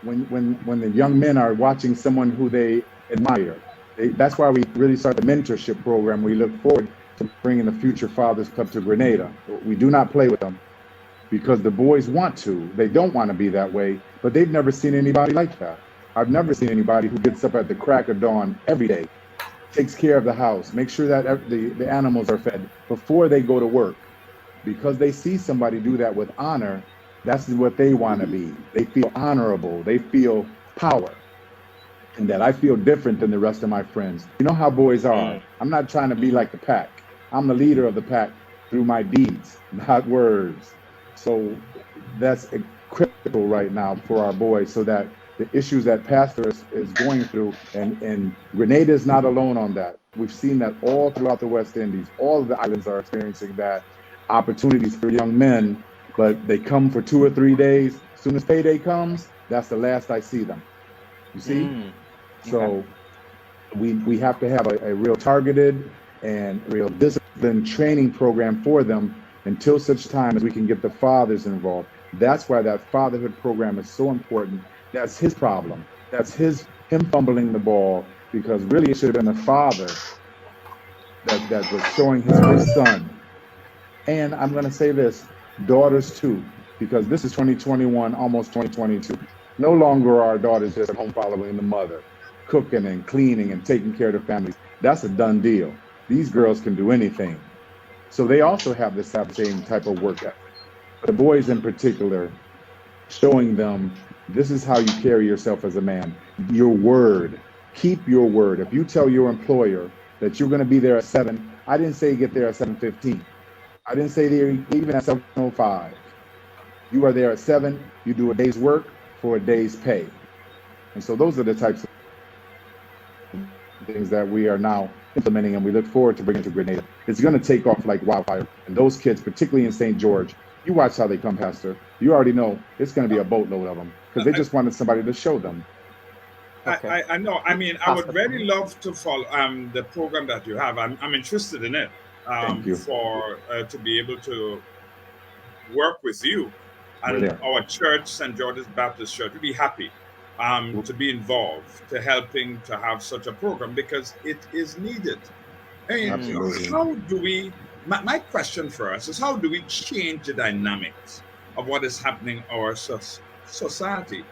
when the young men are watching someone who they admire, that's why we really started the mentorship program. We look forward to bringing the Future Fathers Club to Grenada. We do not play with them because the boys want to. They don't want to be that way, but they've never seen anybody like that. I've never seen anybody who gets up at the crack of dawn every day, takes care of the house, makes sure that the animals are fed before they go to work. Because they see somebody do that with honor, that's what they want to be. They feel honorable. They feel power. And that I feel different than the rest of my friends. You know how boys are. I'm not trying to be like the pack. I'm the leader of the pack through my deeds, not words. So that's critical right now for our boys, so that the issues that Pastor is going through, and Grenada is not alone on that. We've seen that all throughout the West Indies. All of the islands are experiencing that. Opportunities for young men, but they come for 2 or 3 days. As soon as payday comes, that's the last I see them. You see?
Okay.
So we have to have a real targeted and real disciplined training program for them until such time as we can get the fathers involved. That's why that fatherhood program is so important. That's his problem. That's him fumbling the ball, because really it should have been the father that was showing his first son. And I'm going to say this, daughters too, because this is 2021, almost 2022. No longer are our daughters just at home following the mother, cooking and cleaning and taking care of their families. That's a done deal. These girls can do anything. So they also have the same type of work ethic. But the boys in particular, showing them this is how you carry yourself as a man. Your word, keep your word. If you tell your employer that you're going to be there at 7, I didn't say get there at 7:15. I didn't say there even at 7:05. You are there at 7. You do a day's work for a day's pay. And so those are the types of things that we are now implementing, and we look forward to bringing to Grenada. It's going to take off like wildfire. And those kids, particularly in St. George, you watch how they come, Pastor. You already know it's going to be a boatload of them, because they just wanted somebody to show them.
Okay.
I know. I mean, I would really love to follow the program that you have. I'm interested in it.
Thank you.
For to be able to work with you and our church, St. George's Baptist Church, we'd be happy to be involved, to helping to have such a program, because it is needed. And
Absolutely.
how do we? My question for us is, how do we change the dynamics of what is happening in our society?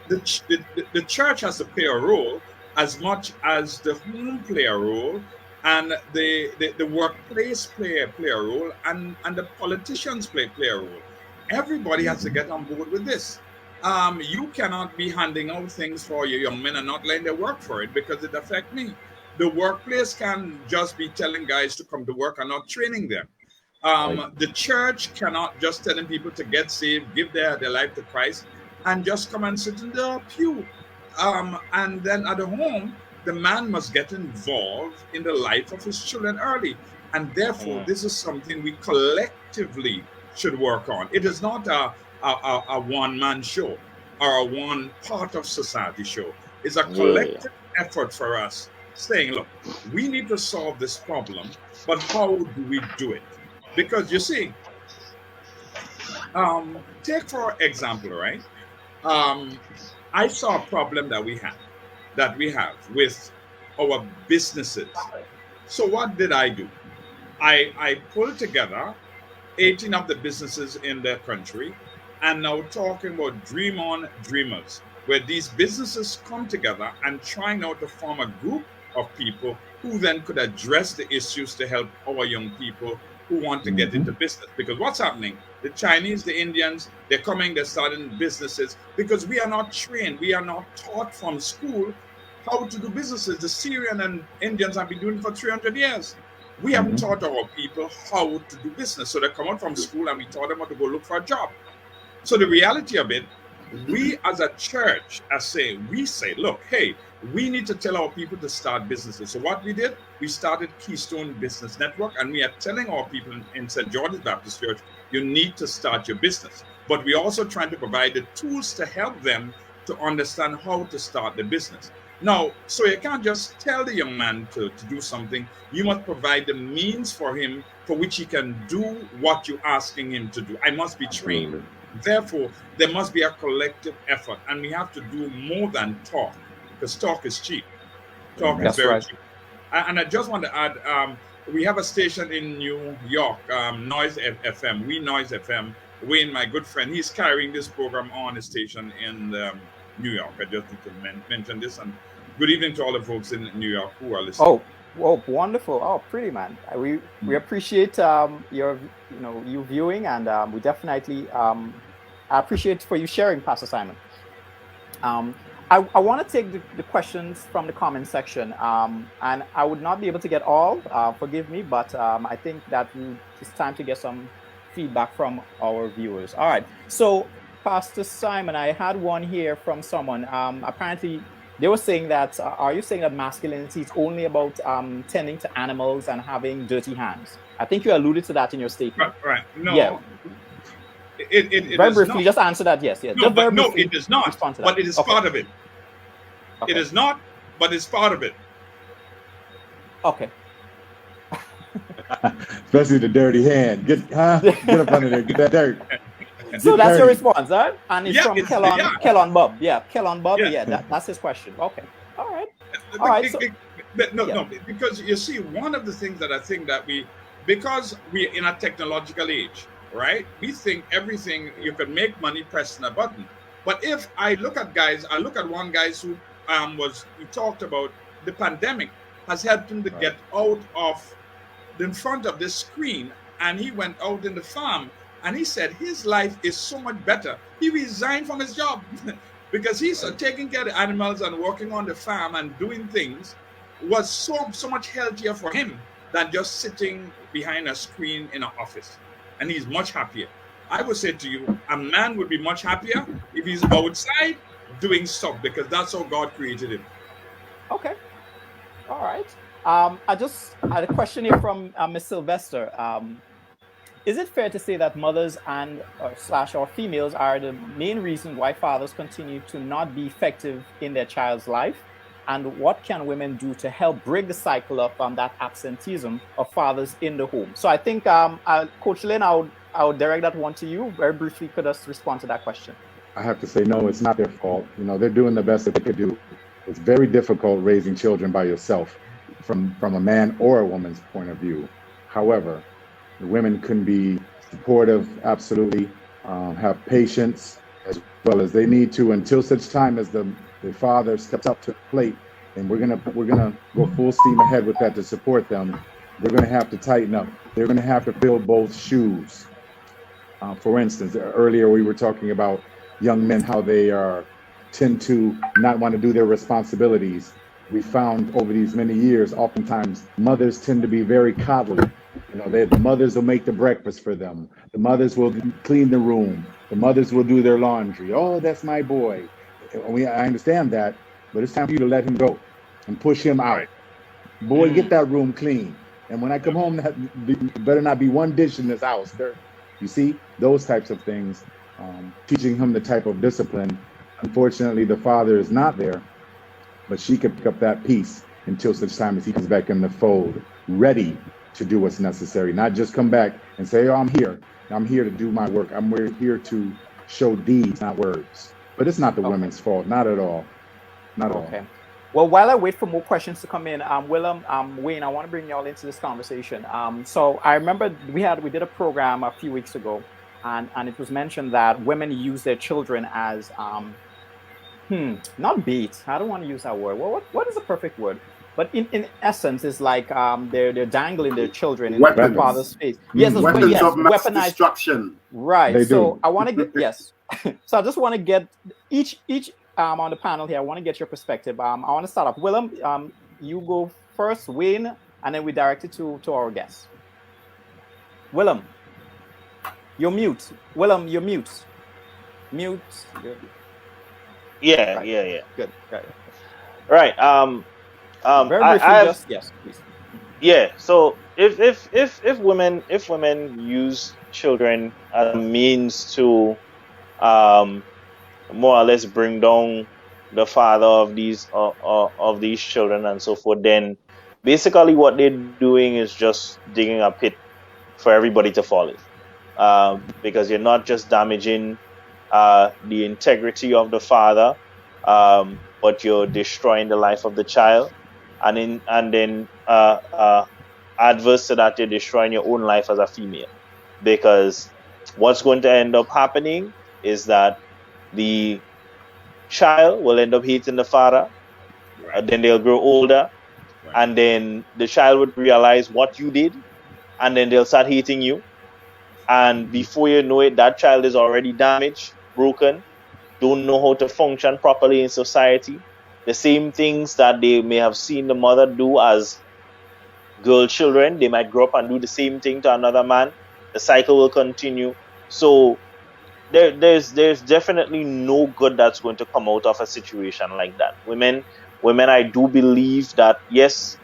The church has to play a role as much as the home play a role, and the workplace play a role, and the politicians play a role. Everybody has to get on board with this. You cannot be handing out things for your young men and not letting them work for it, because it affects me. The workplace can just be telling guys to come to work and not training them. The church cannot just telling people to get saved, give their life to Christ, and just come and sit in the pew. And then at the home, the man must get involved in the life of his children early. And therefore, this is something we collectively should work on. It is not a one-man show or a one part of society show. It's a collective effort for us, saying, look, we need to solve this problem, but how do we do it? Because you see, take for example, right? I saw a problem that we have with our businesses. So what did I do? I pulled together 18 of the businesses in the country, and now talking about Dream On Dreamers, where these businesses come together and try now to form a group of people who then could address the issues to help our young people who want to get into business. Because what's happening? The Chinese, the Indians, they're coming, they're starting businesses because we are not trained, we are not taught from school how to do businesses. The Syrian and Indians have been doing it for 300 years. We haven't taught our people how to do business. So they come out from school and we taught them how to go look for a job. So the reality of it, we as a church, we say, look, hey, we need to tell our people to start businesses. So what we did, we started Keystone Business Network, and we are telling our people in St. George's Baptist Church, you need to start your business. But we're also trying to provide the tools to help them to understand how to start the business. Now, so you can't just tell the young man to do something. You must provide the means for him for which he can do what you're asking him to do. I must be trained. Therefore, there must be a collective effort, and we have to do more than talk, because talk is cheap. Talk is very cheap. And I just want to add, we have a station in New York, Noise FM. Noise FM. Wayne, my good friend, he's carrying this program on a station in New York. I just need to mention this. And good evening to all the folks in New York who are listening.
Oh, wonderful! Oh, pretty man. We appreciate you viewing, and we definitely appreciate for you sharing, Pastor Simon. I want to take the questions from the comment section, and I would not be able to get all. Forgive me, but I think that it's time to get some feedback from our viewers. All right, so Pastor Simon, I had one here from someone. Apparently, they were saying that, are you saying that masculinity is only about tending to animals and having dirty hands? I think you alluded to that in your statement.
Right. No.
Yeah.
It
very briefly, just answer that. Yes.
No, it is not. But it is part of it.
Okay.
It is not, but it's part of it.
Okay.
Especially the dirty hand. Get up under there. Get that dirt.
So that's your response, huh? And it's from Kellon Bob. Yeah, Kellon Bob. Yeah, that's his question. Okay. All right.
No, because you see, one of the things that I think that because we're in a technological age, right? We think everything, you can make money pressing a button. But if I look at one guy who he talked about the pandemic has helped him to get out of in front of this screen, and he went out in the farm, and he said his life is so much better. He resigned from his job because he's taking care of the animals and working on the farm and doing things was so much healthier for him than just sitting behind a screen in an office. And he's much happier. I would say to you, a man would be much happier if he's outside doing stuff, because that's how God created him.
Okay. All right. I had a question here from Ms. Sylvester. Is it fair to say that mothers or females are the main reason why fathers continue to not be effective in their child's life? And what can women do to help break the cycle of that absenteeism of fathers in the home? So I think, Coach Lynn, I'll direct that one to you. Very briefly, could us respond to that question?
I have to say, no, it's not their fault. They're doing the best that they could do. It's very difficult raising children by yourself from a man or a woman's point of view. However, the women can be supportive, absolutely, have patience, as well as they need to, until such time as the father steps up to the plate. And we're gonna go full steam ahead with that to support them. They're gonna have to tighten up. They're gonna have to fill both shoes. For instance, earlier we were talking about young men, how they tend to not want to do their responsibilities. We found over these many years, oftentimes mothers tend to be very coddly. The mothers will make the breakfast for them. The mothers will clean the room. The mothers will do their laundry. Oh, that's my boy. I understand that, but it's time for you to let him go and push him out. Boy, get that room clean. And when I come home, better not be one dish in this house. You see, those types of things, teaching him the type of discipline. Unfortunately, the father is not there, but she can pick up that piece until such time as he comes back in the fold, ready to do what's necessary, not just come back and say, oh, I'm here to do my work. We're here to show deeds, not words. But it's not the women's fault, not at all. Not at all.
Well, while I wait for more questions to come in, Willem, Wayne, I want to bring y'all into this conversation. So I remember we did a program a few weeks ago, and it was mentioned that women use their children as not bait. I don't want to use that word. Well, what is the perfect word? But in essence, it's like they're dangling their children in the
Weapons.
father's face. Yes,
Weapons of mass
weaponized.
destruction.
Right.
They
So
do.
I want to get yes. So I just want to get each on the panel here. I want to get your perspective. I want to start off. Willem, you go first. Wayne, and then we direct it to our guests. Willem, you're mute. Willem, you're mute. Mute.
Yeah,
Right.
yeah.
Good. Right.
Right.
Very briefly, just yes, please.
Yeah. So if women use children as a means to more or less bring down the father of these children and so forth, then basically what they're doing is just digging a pit for everybody to fall in. Because you're not just damaging the integrity of the father, but you're destroying the life of the child, and then adverse to that, you're destroying your own life as a female. Because what's going to end up happening is that the child will end up hating the father,
Right.
then they'll grow older,
Right.
and then the child would realize what you did, and then they'll start hating you. And before you know it, that child is already damaged, broken, don't know how to function properly in society. The same things that they may have seen the mother do as girl children, they might grow up and do the same thing to another man. The cycle will continue. So there's definitely no good that's going to come out of a situation like that. Women, I do believe that yes,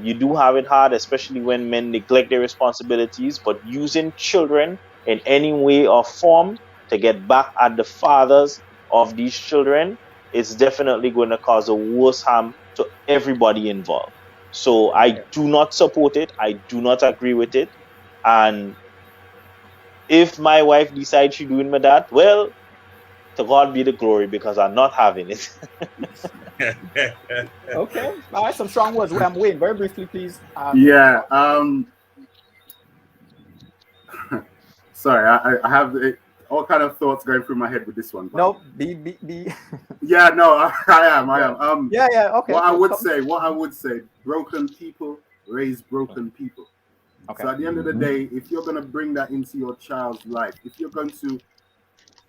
you do have it hard, especially when men neglect their responsibilities. But using children in any way or form to get back at the fathers of these children, it's definitely going to cause a worse harm to everybody involved. So I do not support it. I do not agree with it. And if my wife decides she's doing me that, well, to God be the glory, because I'm not having it.
Okay. All right. Some strong words. Wayne, very briefly, please.
Yeah. Sorry, I have all kind of thoughts going through my head with this one. But...
No, be.
Yeah, no, I am.
Yeah. Okay.
What I would say, broken people raise broken people.
Okay.
So at the end of the day, if you're going to bring that into your child's life, if you're going to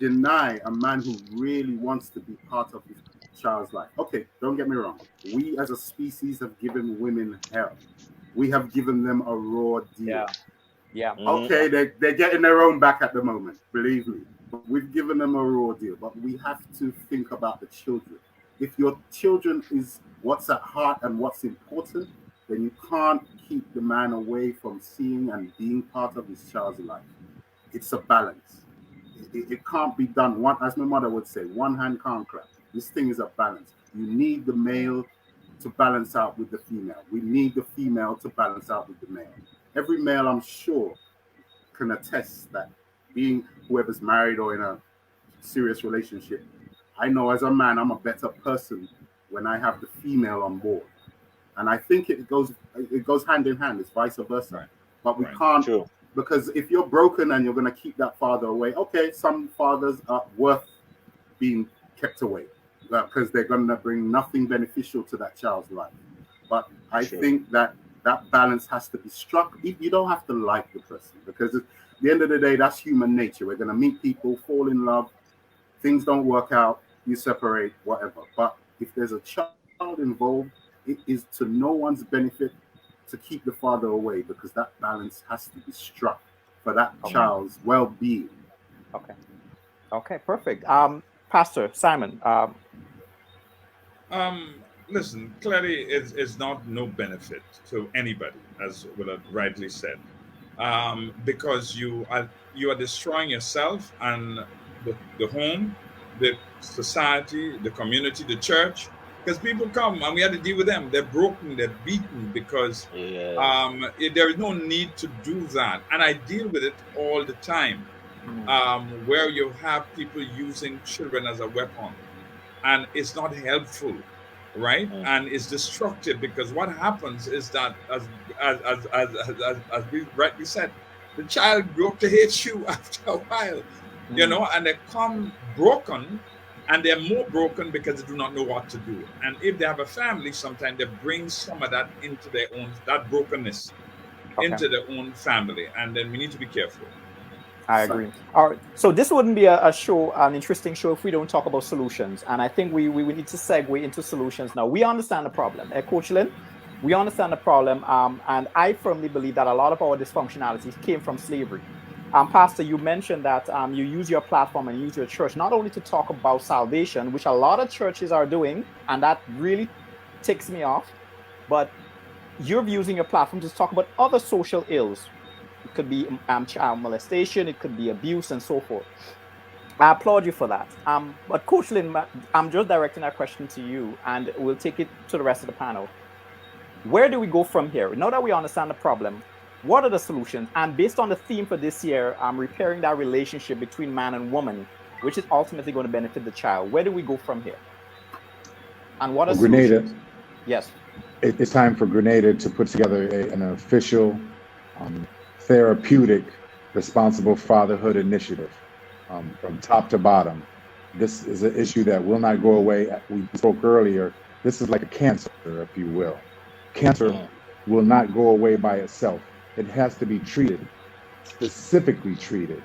deny a man who really wants to be part of his child's life, okay, don't get me wrong. We as a species have given women hell. We have given them a raw deal.
Yeah.
Okay, they're getting their own back at the moment, believe me. But we've given them a raw deal. But we have to think about the children. If your children is what's at heart and what's important, then you can't keep the man away from seeing and being part of his child's life. It's a balance. It can't be done. One, as my mother would say, one hand can't clap. This thing is a balance. You need the male to balance out with the female. We need the female to balance out with the male. Every male, I'm sure, can attest that being whoever's married or in a serious relationship, I know as a man, I'm a better person when I have the female on board. And I think it goes hand in hand. It's vice versa.
Right.
But we can't,
True.
because if you're broken and you're going to keep that father away, okay, some fathers are worth being kept away because they're going to bring nothing beneficial to that child's life. But I think that balance has to be struck. You don't have to like the person, because at the end of the day, that's human nature. We're going to meet people, fall in love, things don't work out, you separate, whatever. But if there's a child involved, it is to no one's benefit to keep the father away, because that balance has to be struck for that child's well-being.
Okay, perfect. Pastor Simon.
Listen, clearly it's not no benefit to anybody, as Willard rightly said, because you are destroying yourself and the home, the society, the community, the church. Because people come and we have to deal with them. They're broken, they're beaten, because there is no need to do that. And I deal with it all the time, where you have people using children as a weapon, and it's not helpful. right? And it's destructive, because what happens is that, as we rightly said, the child grew up to hate you after a while, and they come broken, and they're more broken because they do not know what to do. And if they have a family, sometimes they bring some of that into their own, that brokenness into their own family, and then we need to be careful.
I agree. All right. So this wouldn't be a show, an interesting show, if we don't talk about solutions. And I think we need to segue into solutions now. We understand the problem. Coach Lynn, we understand the problem. And I firmly believe that a lot of our dysfunctionalities came from slavery. Pastor, you mentioned that you use your platform and use your church not only to talk about salvation, which a lot of churches are doing, and that really ticks me off, but you're using your platform to talk about other social ills. It could be child molestation, it could be abuse, and so forth. I applaud you for that. But Coach Lynn, I'm just directing that question to you, and we'll take it to the rest of the panel. Where do we go from here? Now that we understand the problem, what are the solutions? And based on the theme for this year, repairing that relationship between man and woman, which is ultimately going to benefit the child. Where do we go from here? And what are solutions? Yes.
It's time for Grenada to put together an official therapeutic responsible fatherhood initiative from top to bottom. This is an issue that will not go away. We spoke earlier. This is like a cancer, if you will. Cancer will not go away by itself. It has to be treated, specifically treated.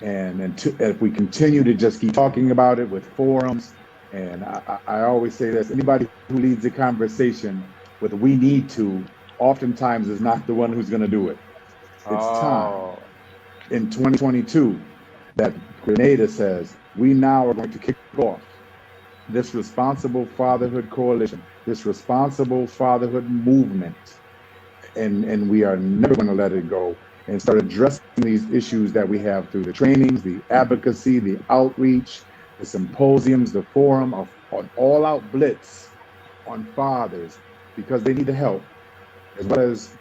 And if we continue to just keep talking about it with forums, and I always say this, anybody who leads a conversation with "we need to" oftentimes is not the one who's going to do it. It's time in 2022 that Grenada says we now are going to kick off this responsible fatherhood coalition, this responsible fatherhood movement, and we are never going to let it go, and start addressing these issues that we have through the trainings, the advocacy, the outreach, the symposiums, the forum, of an all-out blitz on fathers, because they need the help, as well as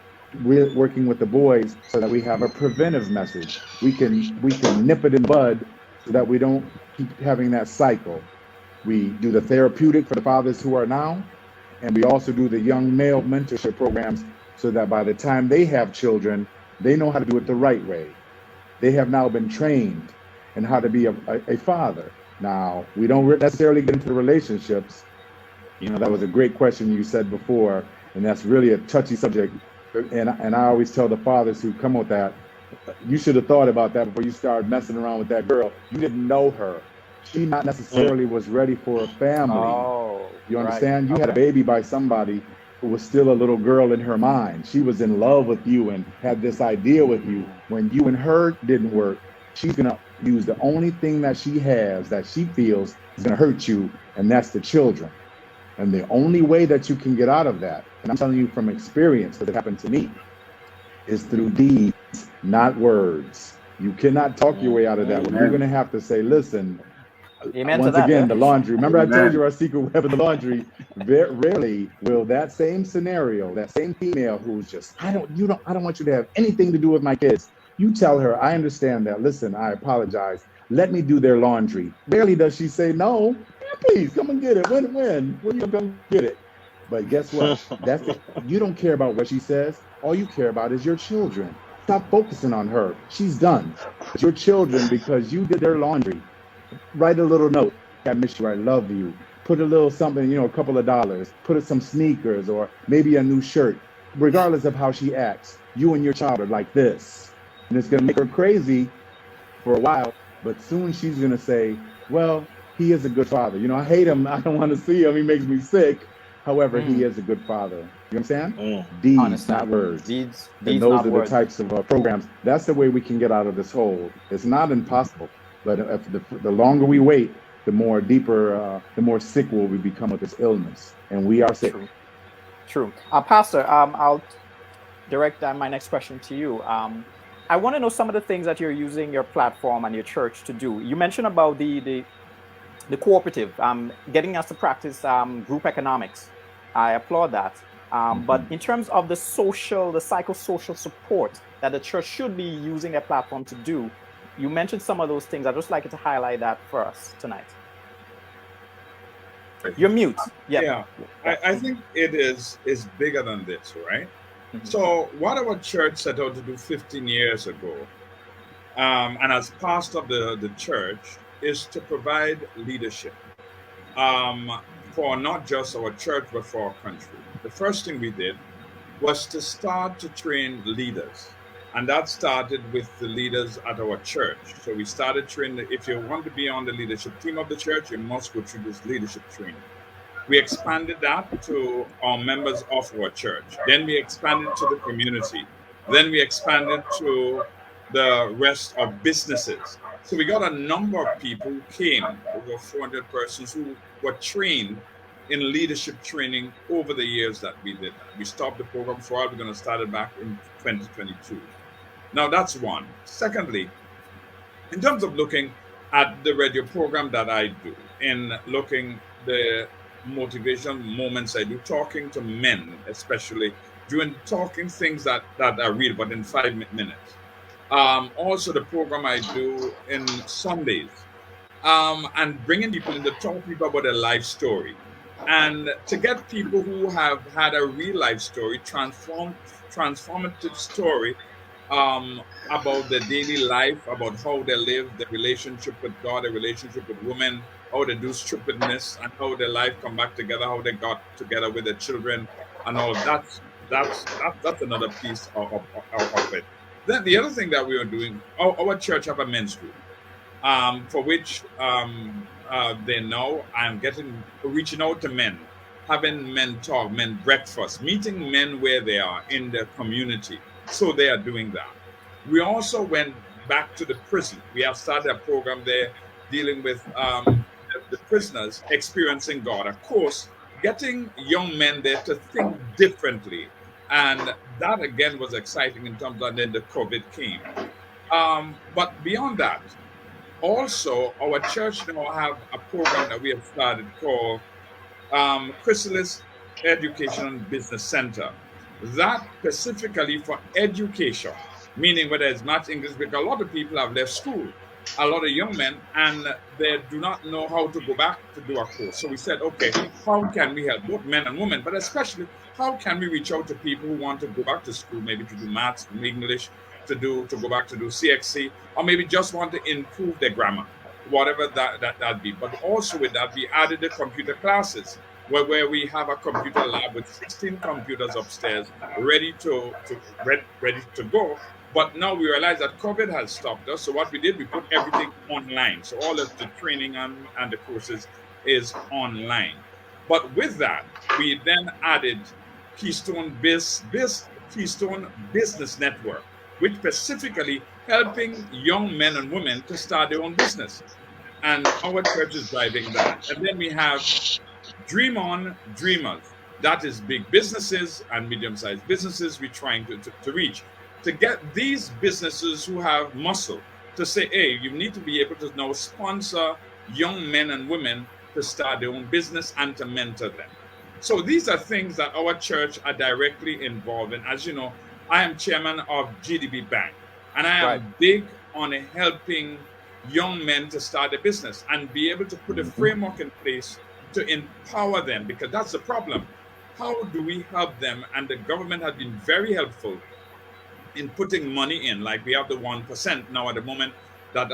we're working with the boys so that we have a preventive message. We can nip it in bud so that we don't keep having that cycle. We do the therapeutic for the fathers who are now, and we also do the young male mentorship programs so that by the time they have children, they know how to do it the right way. They have now been trained in how to be a father. Now, we don't necessarily get into the relationships. That was a great question you said before, and that's really a touchy subject. And I always tell the fathers who come with that, you should have thought about that before you started messing around with that girl. You didn't know her. She not necessarily was ready for a family. You understand? You had a baby by somebody who was still a little girl in her mind. She was in love with you and had this idea with you. When you and her didn't work, she's going to use the only thing that she has that she feels is going to hurt you, and that's the children. And the only way that you can get out of that, and I'm telling you from experience that it happened to me, is through deeds, not words. You cannot talk your way out of that one. You're going to have to say, listen, once again, the laundry. Remember I told you our secret web of the laundry. Very rarely will that same scenario, that same female who's just, I don't want you to have anything to do with my kids. You tell her, I understand that. Listen, I apologize. Let me do their laundry. Rarely does she say, no, please come and get it. When you come get it? But guess what? That's it. You don't care about what she says. All you care about is your children. Stop focusing on her. She's done. It's your children because you did their laundry. Write a little note. I miss you. I love you. Put a little something, a couple of dollars. Put some sneakers or maybe a new shirt. Regardless of how she acts, you and your child are like this. And it's going to make her crazy for a while. But soon she's going to say, well, he is a good father. I hate him. I don't want to see him. He makes me sick. However, he is a good father. You understand? Deeds, not words.
Deeds,
and those are the types of programs. That's the way we can get out of this hole. It's not impossible. But if the longer we wait, the more deeper, the more sick will we become with this illness. And we are sick.
True. Pastor, I'll direct my next question to you. I want to know some of the things that you're using your platform and your church to do. You mentioned about the cooperative, getting us to practice group economics. I applaud that. But in terms of the psychosocial support that the church should be using their platform to do, you mentioned some of those things. I'd just like you to highlight that for us tonight. You're mute. Yep.
Yeah, I think it is bigger than this, right?
Mhm.
So what our church set out to do 15 years ago, and as pastor of the church, is to provide leadership for not just our church, but for our country. The first thing we did was to start to train leaders. And that started with the leaders at our church. So we started training. If you want to be on the leadership team of the church, you must go through this leadership training. We expanded that to our members of our church. Then we expanded to the community. Then we expanded to the rest of businesses. So we got a number of people who came, over 400 persons who were trained in leadership training over the years that we did that. We stopped the program for a while. We're going to start it back in 2022. Now that's one. Secondly, in terms of looking at the radio program that I do, in looking the motivation moments I do, talking to men, especially doing talking things that are real, but in 5 minutes. Also, the program I do in Sundays, and bringing people in to talk people about their life story, and to get people who have had a real life story, transformative story, about their daily life, about how they live, their relationship with God, their relationship with women, how they do stupidness, and how their life come back together, how they got together with their children, and all. That's another piece of it. Then the other thing that we are doing, our church have a men's group, for which they know I'm reaching out to men, having men talk, men breakfast, meeting men where they are in the community. So they are doing that. We also went back to the prison. We have started a program there dealing with the prisoners experiencing God. Of course, getting young men there to think differently. And that again was exciting in terms of then the COVID came. But beyond that, also, our church now have a program that we have started called Chrysalis Education and Business Center. That specifically for education, meaning whether it's math, English, because a lot of people have left school, a lot of young men, and they do not know how to go back to do a course. So we said, okay, how can we help both men and women, but especially how can we reach out to people who want to go back to school, maybe to do maths, English, to go back to do CXC, or maybe just want to improve their grammar, whatever that be. But also with that, we added the computer classes where we have a computer lab with 16 computers upstairs ready to go. But now we realize that COVID has stopped us. So what we did, we put everything online. So all of the training and the courses is online. But with that, we then added Keystone Business Network, which specifically helping young men and women to start their own business. And our church is driving that. And then we have Dream On Dreamers. That is big businesses and medium-sized businesses we're trying to reach. To get these businesses who have muscle to say, hey, you need to be able to now sponsor young men and women to start their own business and to mentor them. So these are things that our church are directly involved in. As you know, I am chairman of GDB Bank, and I am big on helping young men to start a business and be able to put a framework in place to empower them, because that's the problem. How do we help them? And the government has been very helpful in putting money in, like we have the 1% now at the moment that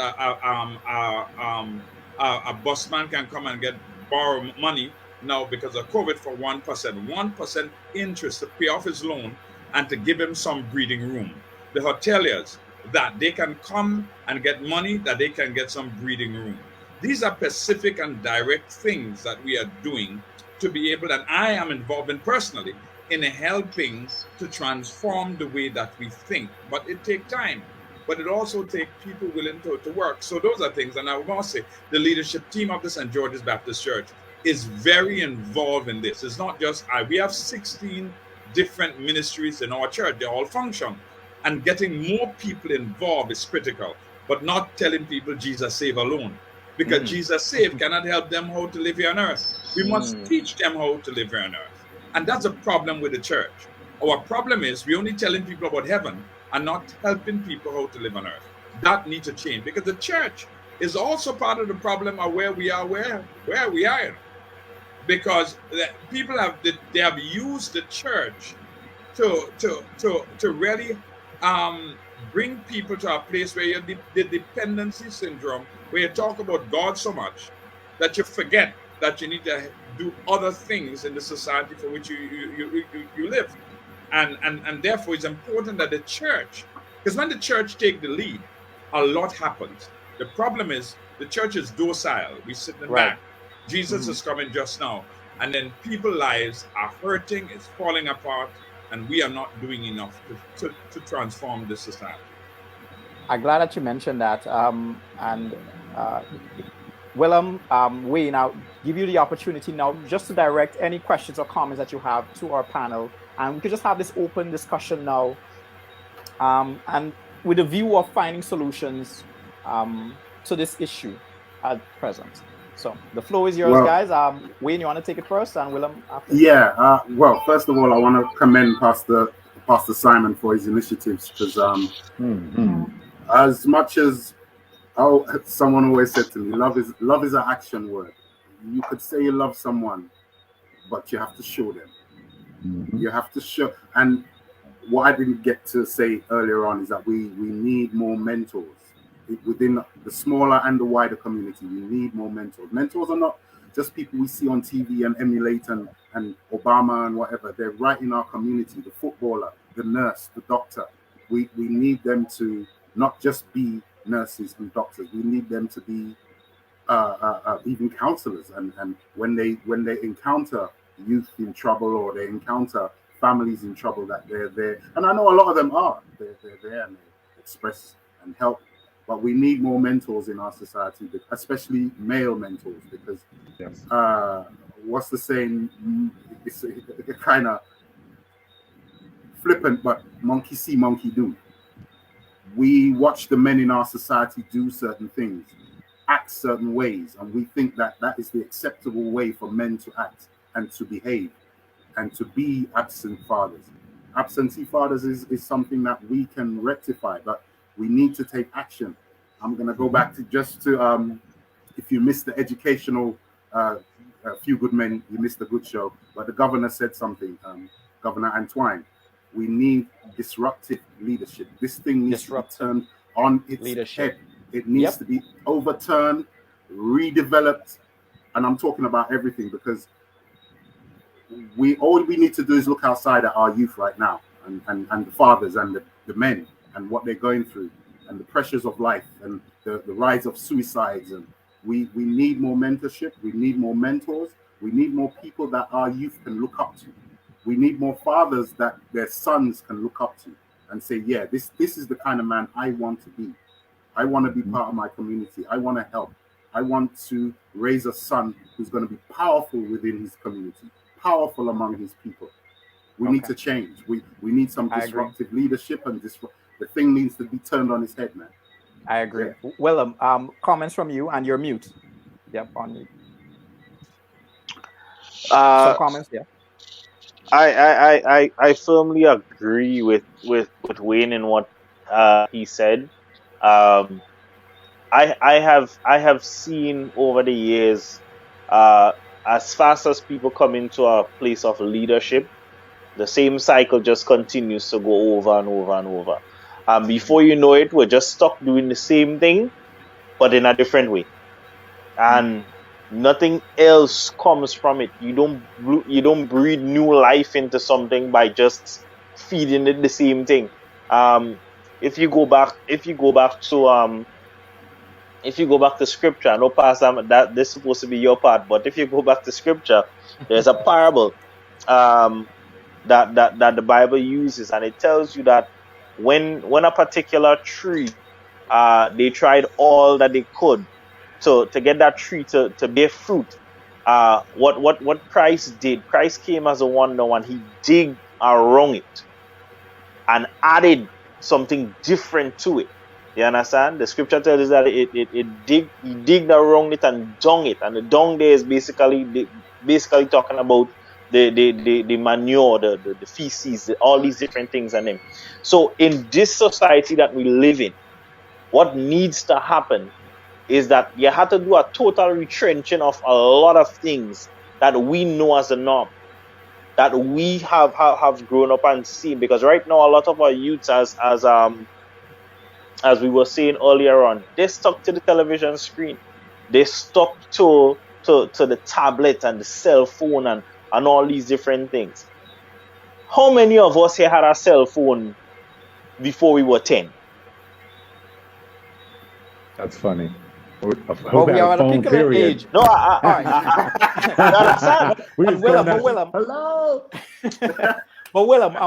a busman can come and borrow money now because of COVID for 1% interest to pay off his loan and to give him some breathing room. The hoteliers, that they can come and get money, that they can get some breathing room. These are specific and direct things that we are doing to be able, and I am involved in personally, in helping to transform the way that we think. But it takes time. But it also takes people willing to work. So those are things. And I want to say the leadership team of the St. George's Baptist Church is very involved in this. It's not just I. We have 16 different ministries in our church. They all function. And getting more people involved is critical. But not telling people Jesus save alone. Because Jesus save cannot help them how to live here on earth. We must teach them how to live here on earth. And that's a problem with the church. Our problem is we're only telling people about heaven and not helping people how to live on earth. That needs to change, because the church is also part of the problem of where we are. because people have they have used the church to really bring people to a place where you're the dependency syndrome, where you talk about God so much that you forget that you need to do other things in the society for which you live, and therefore it's important that the church, because when the church take the lead, a lot happens. The problem is the church is docile. We sit in the
Right.
back. Jesus is coming just now, and then people's lives are hurting, it's falling apart, and we are not doing enough to transform the society.
I'm glad that you mentioned that. And Willem, Wayne, I'll give you the opportunity now just to direct any questions or comments that you have to our panel. And we could just have this open discussion now. And with a view of finding solutions to this issue at present. So the floor is yours,
Well,
guys. Wayne, you want to take it first, and Willem after?
Yeah. Well, first of all, I want to commend Pastor Simon for his initiatives, because as much as someone always said to me, love is an action word. You could say you love someone, but you have to show them. You have to show. And what I didn't get to say earlier on is that we need more mentors within the smaller and the wider community. We need more mentors. Mentors are not just people we see on TV and emulate and Obama and whatever. They're right in our community. The footballer, the nurse, the doctor. We need them to not just be nurses and doctors. We need them to be even counselors. And when they encounter youth in trouble, or they encounter families in trouble, that they're there. And I know a lot of them are. They're there and they express and help. But we need more mentors in our society, especially male mentors, because what's the saying? It's kind of flippant, but monkey see, monkey do. We watch the men in our society do certain things, act certain ways, and we think that is the acceptable way for men to act and to behave and to be absent fathers. Absentee fathers is something that we can rectify, but we need to take action. I'm going to go back to if you missed the educational Few Good Men, you missed a good show. But the governor said something, Governor Antoine. We need disruptive leadership. This thing needs to be turned on its head. It needs to be overturned, redeveloped, and I'm talking about everything, because all we need to do is look outside at our youth right now, and the fathers and the men and what they're going through, and the pressures of life, and the rise of suicides. And we need more mentorship. We need more mentors. We need more people that our youth can look up to. We need more fathers that their sons can look up to and say, yeah, this is the kind of man I want to be. I want to be part of my community. I want to help. I want to raise a son who's going to be powerful within his community, powerful among his people. We need to change. We need some disruptive leadership, and the thing needs to be turned on its head, man.
I agree. Yeah. Willem, comments from you, and you're mute. Yep, on mute. Some comments, yeah.
I firmly agree with Wayne in what he said. I have seen over the years, as fast as people come into a place of leadership, the same cycle just continues to go over and over and over. Before you know it, we're just stuck doing the same thing, but in a different way, and nothing else comes from it. You don't breathe new life into something by just feeding it the same thing. If you go back to scripture, I know Pastor that this is supposed to be your part, but if you go back to scripture, there's a parable that the Bible uses, and it tells you that when a particular tree, they tried all that they could to get that tree to bear fruit. What Christ did, Christ came as a wonder, and he digged around it and added something different to it. You understand? The scripture tells us that he digged around it and dung it, and the dung there is basically talking about the manure, the feces, all these different things and them. So in this society that we live in, what needs to happen is that you have to do a total retrenching of a lot of things that we know as the norm, that we have grown up and seen. Because right now, a lot of our youths, as we were saying earlier on, they stuck to the television screen. They stuck to the tablet and the cell phone and all these different things. How many of us here had a cell phone before we were 10?
That's funny.
Well, we are at a particular age.
No,
All right.
understand.
But Willem,
hello.
But Willem, I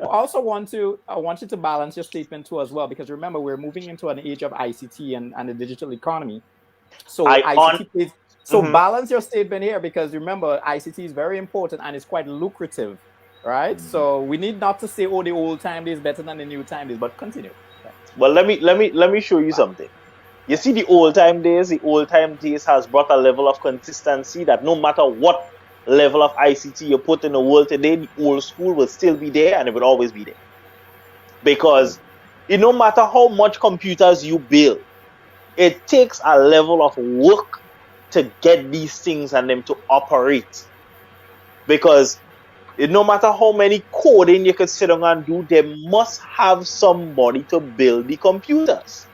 also want you to balance your statement too as well, because remember, we're moving into an age of ICT and the digital economy. So balance your statement here, because remember, ICT is very important and it's quite lucrative, right? So we need not to say, oh, the old time days better than the new time days, but continue.
Well, let me show you something. You see, the old time days has brought a level of consistency that no matter what level of ICT you put in the world today, the old school will still be there and it will always be there. Because no matter how much computers you build, it takes a level of work to get these things and them to operate. Because no matter how many coding you could sit down and do, they must have somebody to build the computers.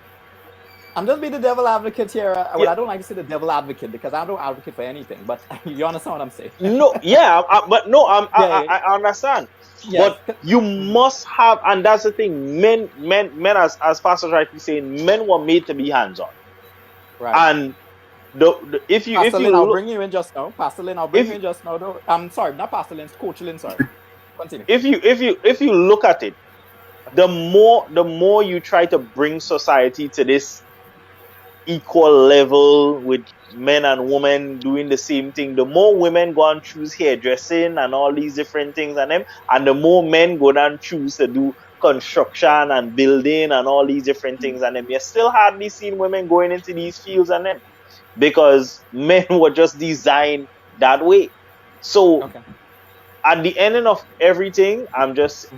I'm just being the devil advocate here. Well, I don't like to say the devil advocate because I don't advocate for anything, but you understand what I'm saying?
No, yeah, I understand. Yes. But you must have, and that's the thing. Men, as Pastor rightly saying, men were made to be hands-on.
Right.
And if you
I'll bring you in just now. Pastor Lynn, I'll bring you in just now. Though. I'm sorry, not Pastor Lynn, Coach Lynn. Sorry. Continue.
If you look at it, the more you try to bring society to this equal level with men and women doing the same thing, the more women go and choose hairdressing and all these different things and the more men go and choose to do construction and building and all these different things you're still hardly seeing women going into these fields because men were just designed that way. So at the ending of everything, I'm just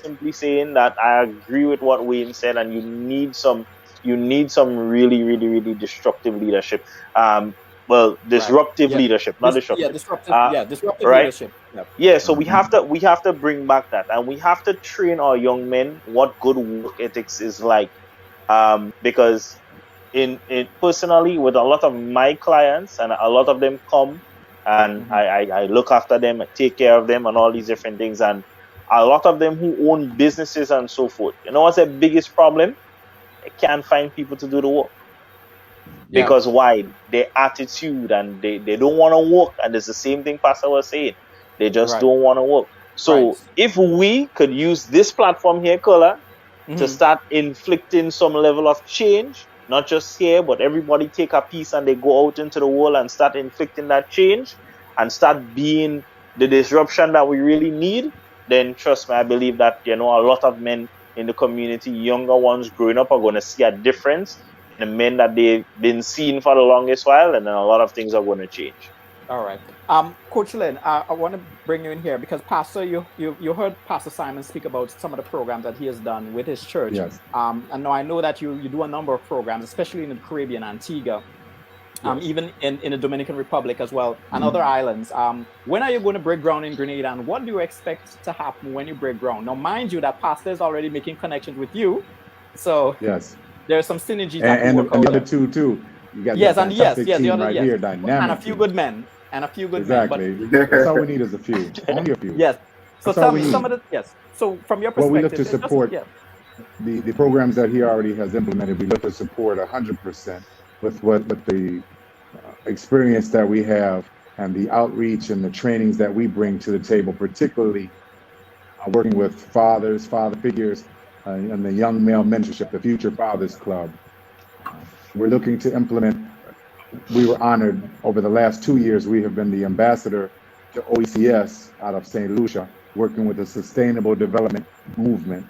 simply saying that I agree with what Wayne said, and you need some really, really, really destructive leadership. Disruptive leadership, not destructive.
Yeah, disruptive leadership.
Yeah, so we have to bring back that, and we have to train our young men what good work ethics is like. Because in personally, with a lot of my clients, and a lot of them come, and I look after them, I take care of them, and all these different things, and a lot of them who own businesses and so forth. You know what's the biggest problem? They can't find people to do the work. Because why? Their attitude, and they don't want to work. And it's the same thing Pastor was saying. They just don't want to work. So if we could use this platform here, Kola, to start inflicting some level of change, not just here, but everybody take a piece and they go out into the world and start inflicting that change and start being the disruption that we really need, then trust me, I believe that, a lot of men in the community, younger ones growing up, are going to see a difference in the men that they've been seeing for the longest while, and then a lot of things are going to change.
All right. Coach Lynn, I want to bring you in here because Pastor, you heard Pastor Simon speak about some of the programs that he has done with his church.
Yes.
And now I know that you do a number of programs, especially in the Caribbean, Antigua, even in the Dominican Republic as well, and other islands. When are you going to break ground in Grenada, and what do you expect to happen when you break ground? Now, mind you, that Pastor is already making connections with you, so there's some synergy.
And the other two too. You got the other right here, dynamic,
and a few good men.
Exactly. That's all we need is a few. Only a few.
Yes. So tell me some of the So from your perspective,
well, we look to support the programs that he already has implemented. We look to support 100% with the experience that we have and the outreach and the trainings that we bring to the table, particularly working with father figures, and the young male mentorship, the Future Fathers Club. We're looking to implement. We were honored over the last 2 years. We have been the ambassador to OECS out of St. Lucia, working with the Sustainable Development Movement.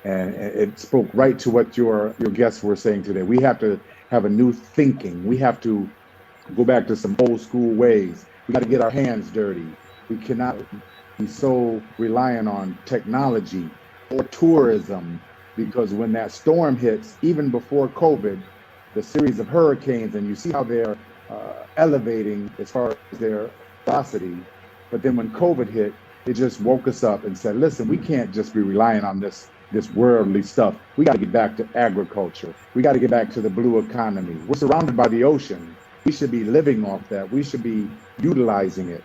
And it spoke right to what your guests were saying today. We have to have a new thinking. We have to go back to some old school ways. We got to get our hands dirty. We cannot be so reliant on technology or tourism, because when that storm hits, even before COVID, the series of hurricanes, and you see how they're elevating as far as their velocity. But then when COVID hit, it just woke us up and said, listen, we can't just be relying on this worldly stuff. We got to get back to agriculture. We got to get back to the blue economy. We're surrounded by the ocean. We should be living off that. We should be utilizing it.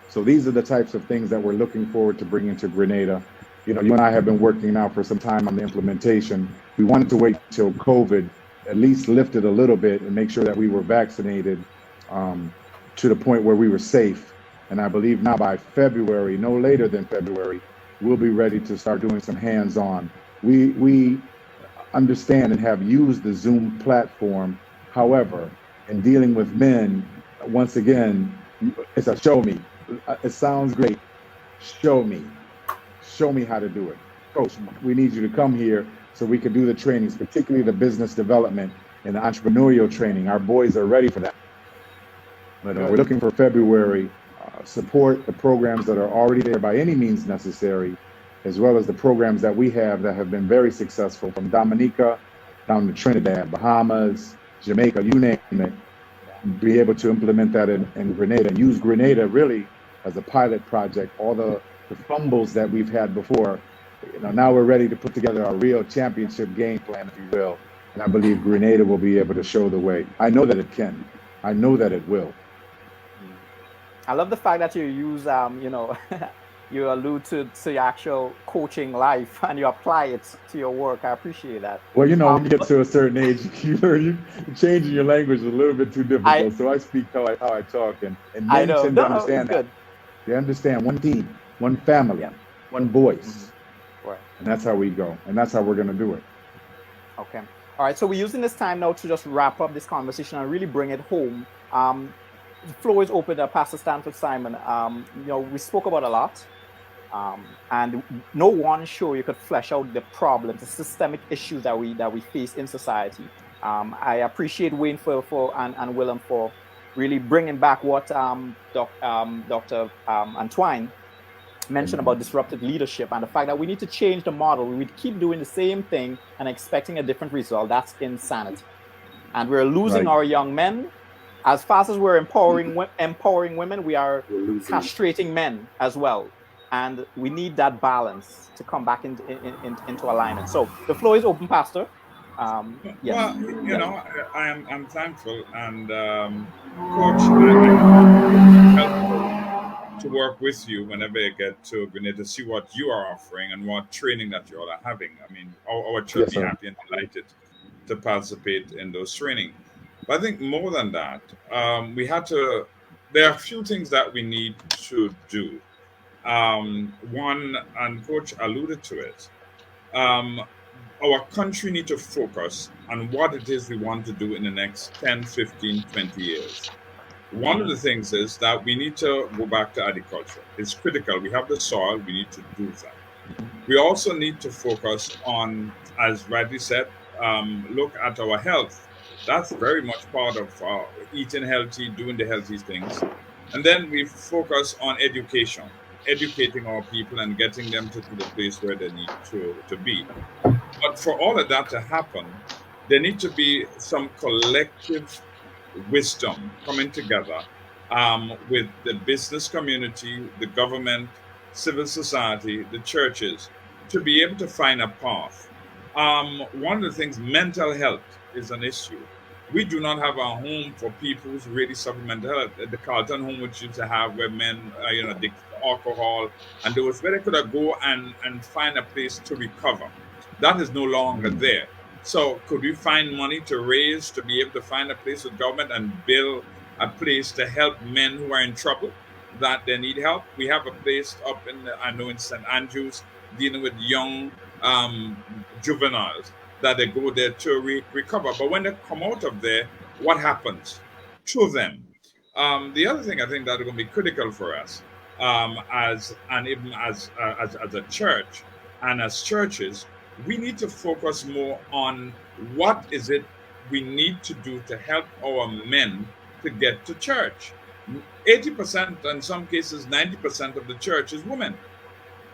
So these are the types of things that we're looking forward to bringing to Grenada. You know, you and I have been working now for some time on the implementation. We wanted to wait till COVID at least lifted a little bit and make sure that we were vaccinated to the point where we were safe. And I believe now by February, no later than February, we'll be ready to start doing some hands-on. We understand and have used the Zoom platform. However, in dealing with men, once again, it's a show me. It sounds great. Show me. Show me how to do it. Coach, we need you to come here so we can do the trainings, particularly the business development and the entrepreneurial training. Our boys are ready for that. But we're looking for February. Support the programs that are already there by any means necessary, as well as the programs that we have that have been very successful, from Dominica down to Trinidad, Bahamas, Jamaica, you name it. Be able to implement that in Grenada and use Grenada really as a pilot project. All the fumbles that we've had before, you know, now we're ready to put together a real championship game plan, if you will. And I believe Grenada will be able to show the way. I know that it can. I know that it will.
I love the fact that you use, you know, you allude to your actual coaching life and you apply it to your work. I appreciate that.
Well, you know, when you get to a certain age, changing your language is a little bit too difficult. So I speak how I talk, and men tend to understand that. They understand one team, one family, one voice.
Right.
And that's how we go. And that's how we're going to do it.
Okay. All right. So we're using this time now to just wrap up this conversation and really bring it home. The floor is open to Pastor Stanford Simon. You know, we spoke about a lot. And no one show you could flesh out the problems, the systemic issues that we face in society. I appreciate Wayne and Willem for really bringing back what Dr. Antoine mentioned about disruptive leadership and the fact that we need to change the model. We keep doing the same thing and expecting a different result. That's insanity. And we're losing our young men. As fast as we're empowering women, we are castrating men as well. And we need that balance to come back into alignment. So the floor is open, Pastor. Yes.
Well, you know, I'm thankful, and Coach, I'm helpful to work with you whenever I get to Grenada to see what you are offering and what training that you all are having. I mean, our church will be happy and delighted to participate in those training. But I think more than that, there are a few things that we need to do. One, and Coach alluded to it, our country needs to focus on what it is we want to do in the next 10, 15, 20 years. One of the things is that we need to go back to agriculture. It's critical. We have the soil. We need to do that. We also need to focus on, as rightly said, look at our health. That's very much part of eating healthy, doing the healthy things. And then we focus on education, educating our people and getting them to the place where they need to be. But for all of that to happen, there needs to be some collective wisdom coming together with the business community, the government, civil society, the churches, to be able to find a path. One of the things, mental health is an issue. We do not have a home for people who really suffer mental health. The Carlton home, which used to have where men, addicted to alcohol, and there was where they could go and find a place to recover. That is no longer there. So could we find money to raise to be able to find a place with government and build a place to help men who are in trouble, that they need help? We have a place up in St. Andrews dealing with young juveniles that they go there to recover. But when they come out of there, what happens to them? The other thing I think that is going to be critical for us as a church and as churches, we need to focus more on what is it we need to do to help our men to get to church. 80%, in some cases 90% of the church is women.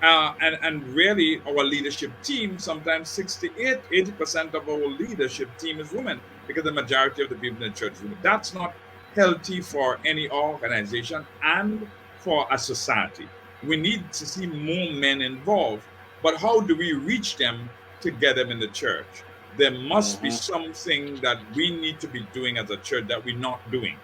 And really our leadership team, sometimes 80% of our leadership team is women, because the majority of the people in the church is women. That's not healthy for any organization and for a society. We need to see more men involved, but how do we reach them to get them in the church? There must be something that we need to be doing as a church that we're not doing,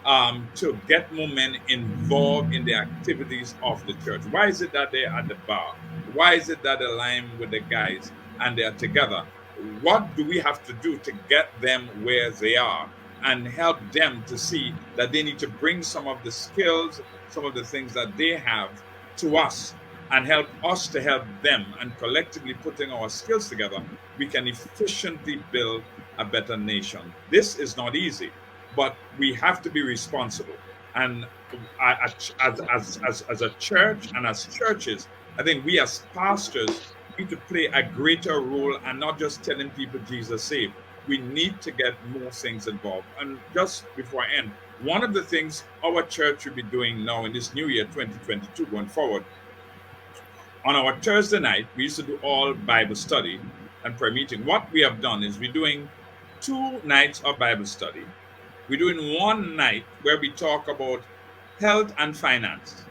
to get more men involved in the activities of the church. Why is it that they're at the bar? Why is it that they're lying with the guys and they're together? What do we have to do to get them where they are and help them to see that they need to bring some of the skills, some of the things that they have to us and help us to help them? And collectively putting our skills together, we can efficiently build a better nation. This is not easy, but we have to be responsible. And as a church and as churches, I think we as pastors need to play a greater role and not just telling people Jesus saved. We need to get more things involved. And just before I end, one of the things our church will be doing now in this new year, 2022, going forward, on our Thursday night, we used to do all Bible study and prayer meeting. What we have done is we're doing 2 nights of Bible study. We're doing 1 night where we talk about health and finance,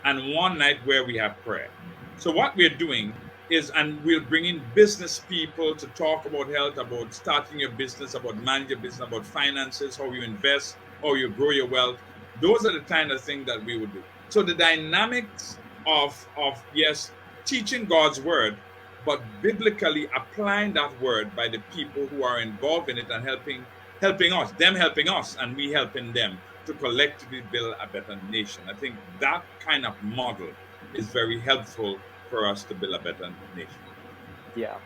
and 1 night where we have prayer. So what we're doing is, and we'll bring in business people to talk about health, about starting your business, about managing your business, about finances, how you invest, how you grow your wealth. Those are the kind of things that we would do. So the dynamics of yes, teaching God's word, but biblically applying that word by the people who are involved in it and helping us, them helping us, and we helping them to collectively build a better nation. I think that kind of model is very helpful for us to build a better nation.
Yeah,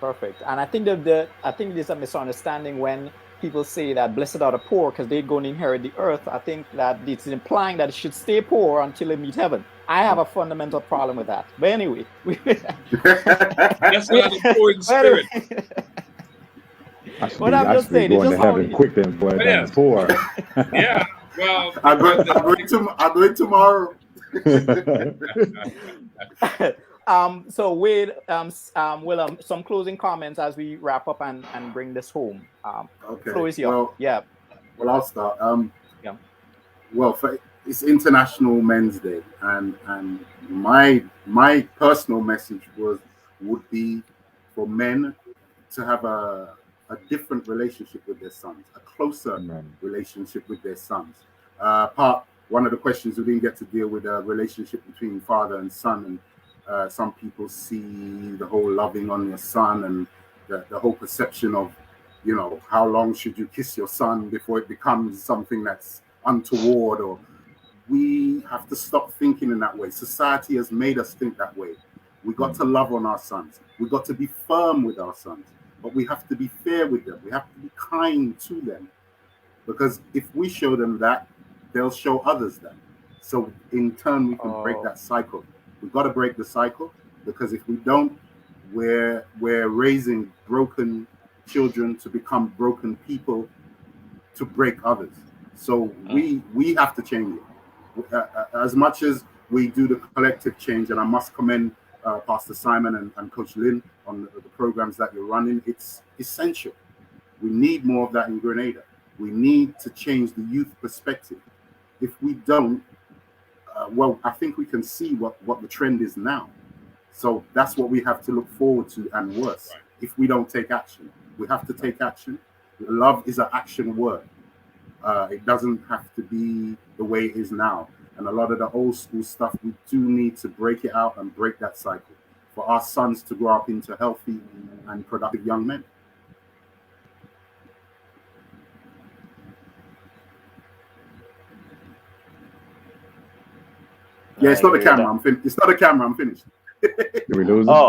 perfect. And I think that I think there's a misunderstanding when people say that blessed are the poor because they're going to inherit the earth. I think that it's implying that it should stay poor until they meet heaven. I have a fundamental problem with that. But anyway,
That's not the poor in spirit.
I'm just saying,
going to heaven quick than the poor.
Yeah, well,
I'm going tomorrow.
So Wade, some closing comments as we wrap up and bring this home.
Okay.
Floor is yours.
Well, I'll start. Well, it's International Men's Day, and my personal message would be for men to have a different relationship with their sons, a closer relationship with their sons. One of the questions we didn't get to deal with, a relationship between father and son, and some people see the whole loving on your son and the whole perception of, how long should you kiss your son before it becomes something that's untoward. Or we have to stop thinking in that way. Society has made us think that way. We got to love on our sons. We got to be firm with our sons, but we have to be fair with them. We have to be kind to them, because if we show them that, they'll show others that. So in turn, we can break that cycle. We've got to break the cycle, because if we don't, we're raising broken children to become broken people to break others. So we have to change it. As much as we do the collective change, and I must commend Pastor Simon and Coach Lynn on the programs that you're running, it's essential. We need more of that in Grenada. We need to change the youth perspective. If we don't, well, I think we can see what the trend is now. So that's what we have to look forward to, and worse, if we don't take action. We have to take action. Love is an action word. It doesn't have to be the way it is now. And a lot of the old school stuff, we do need to break it out and break that cycle for our sons to grow up into healthy and productive young men. Yeah, it's not the camera. It's not the camera. I'm finished.
Did we lose him?
Oh,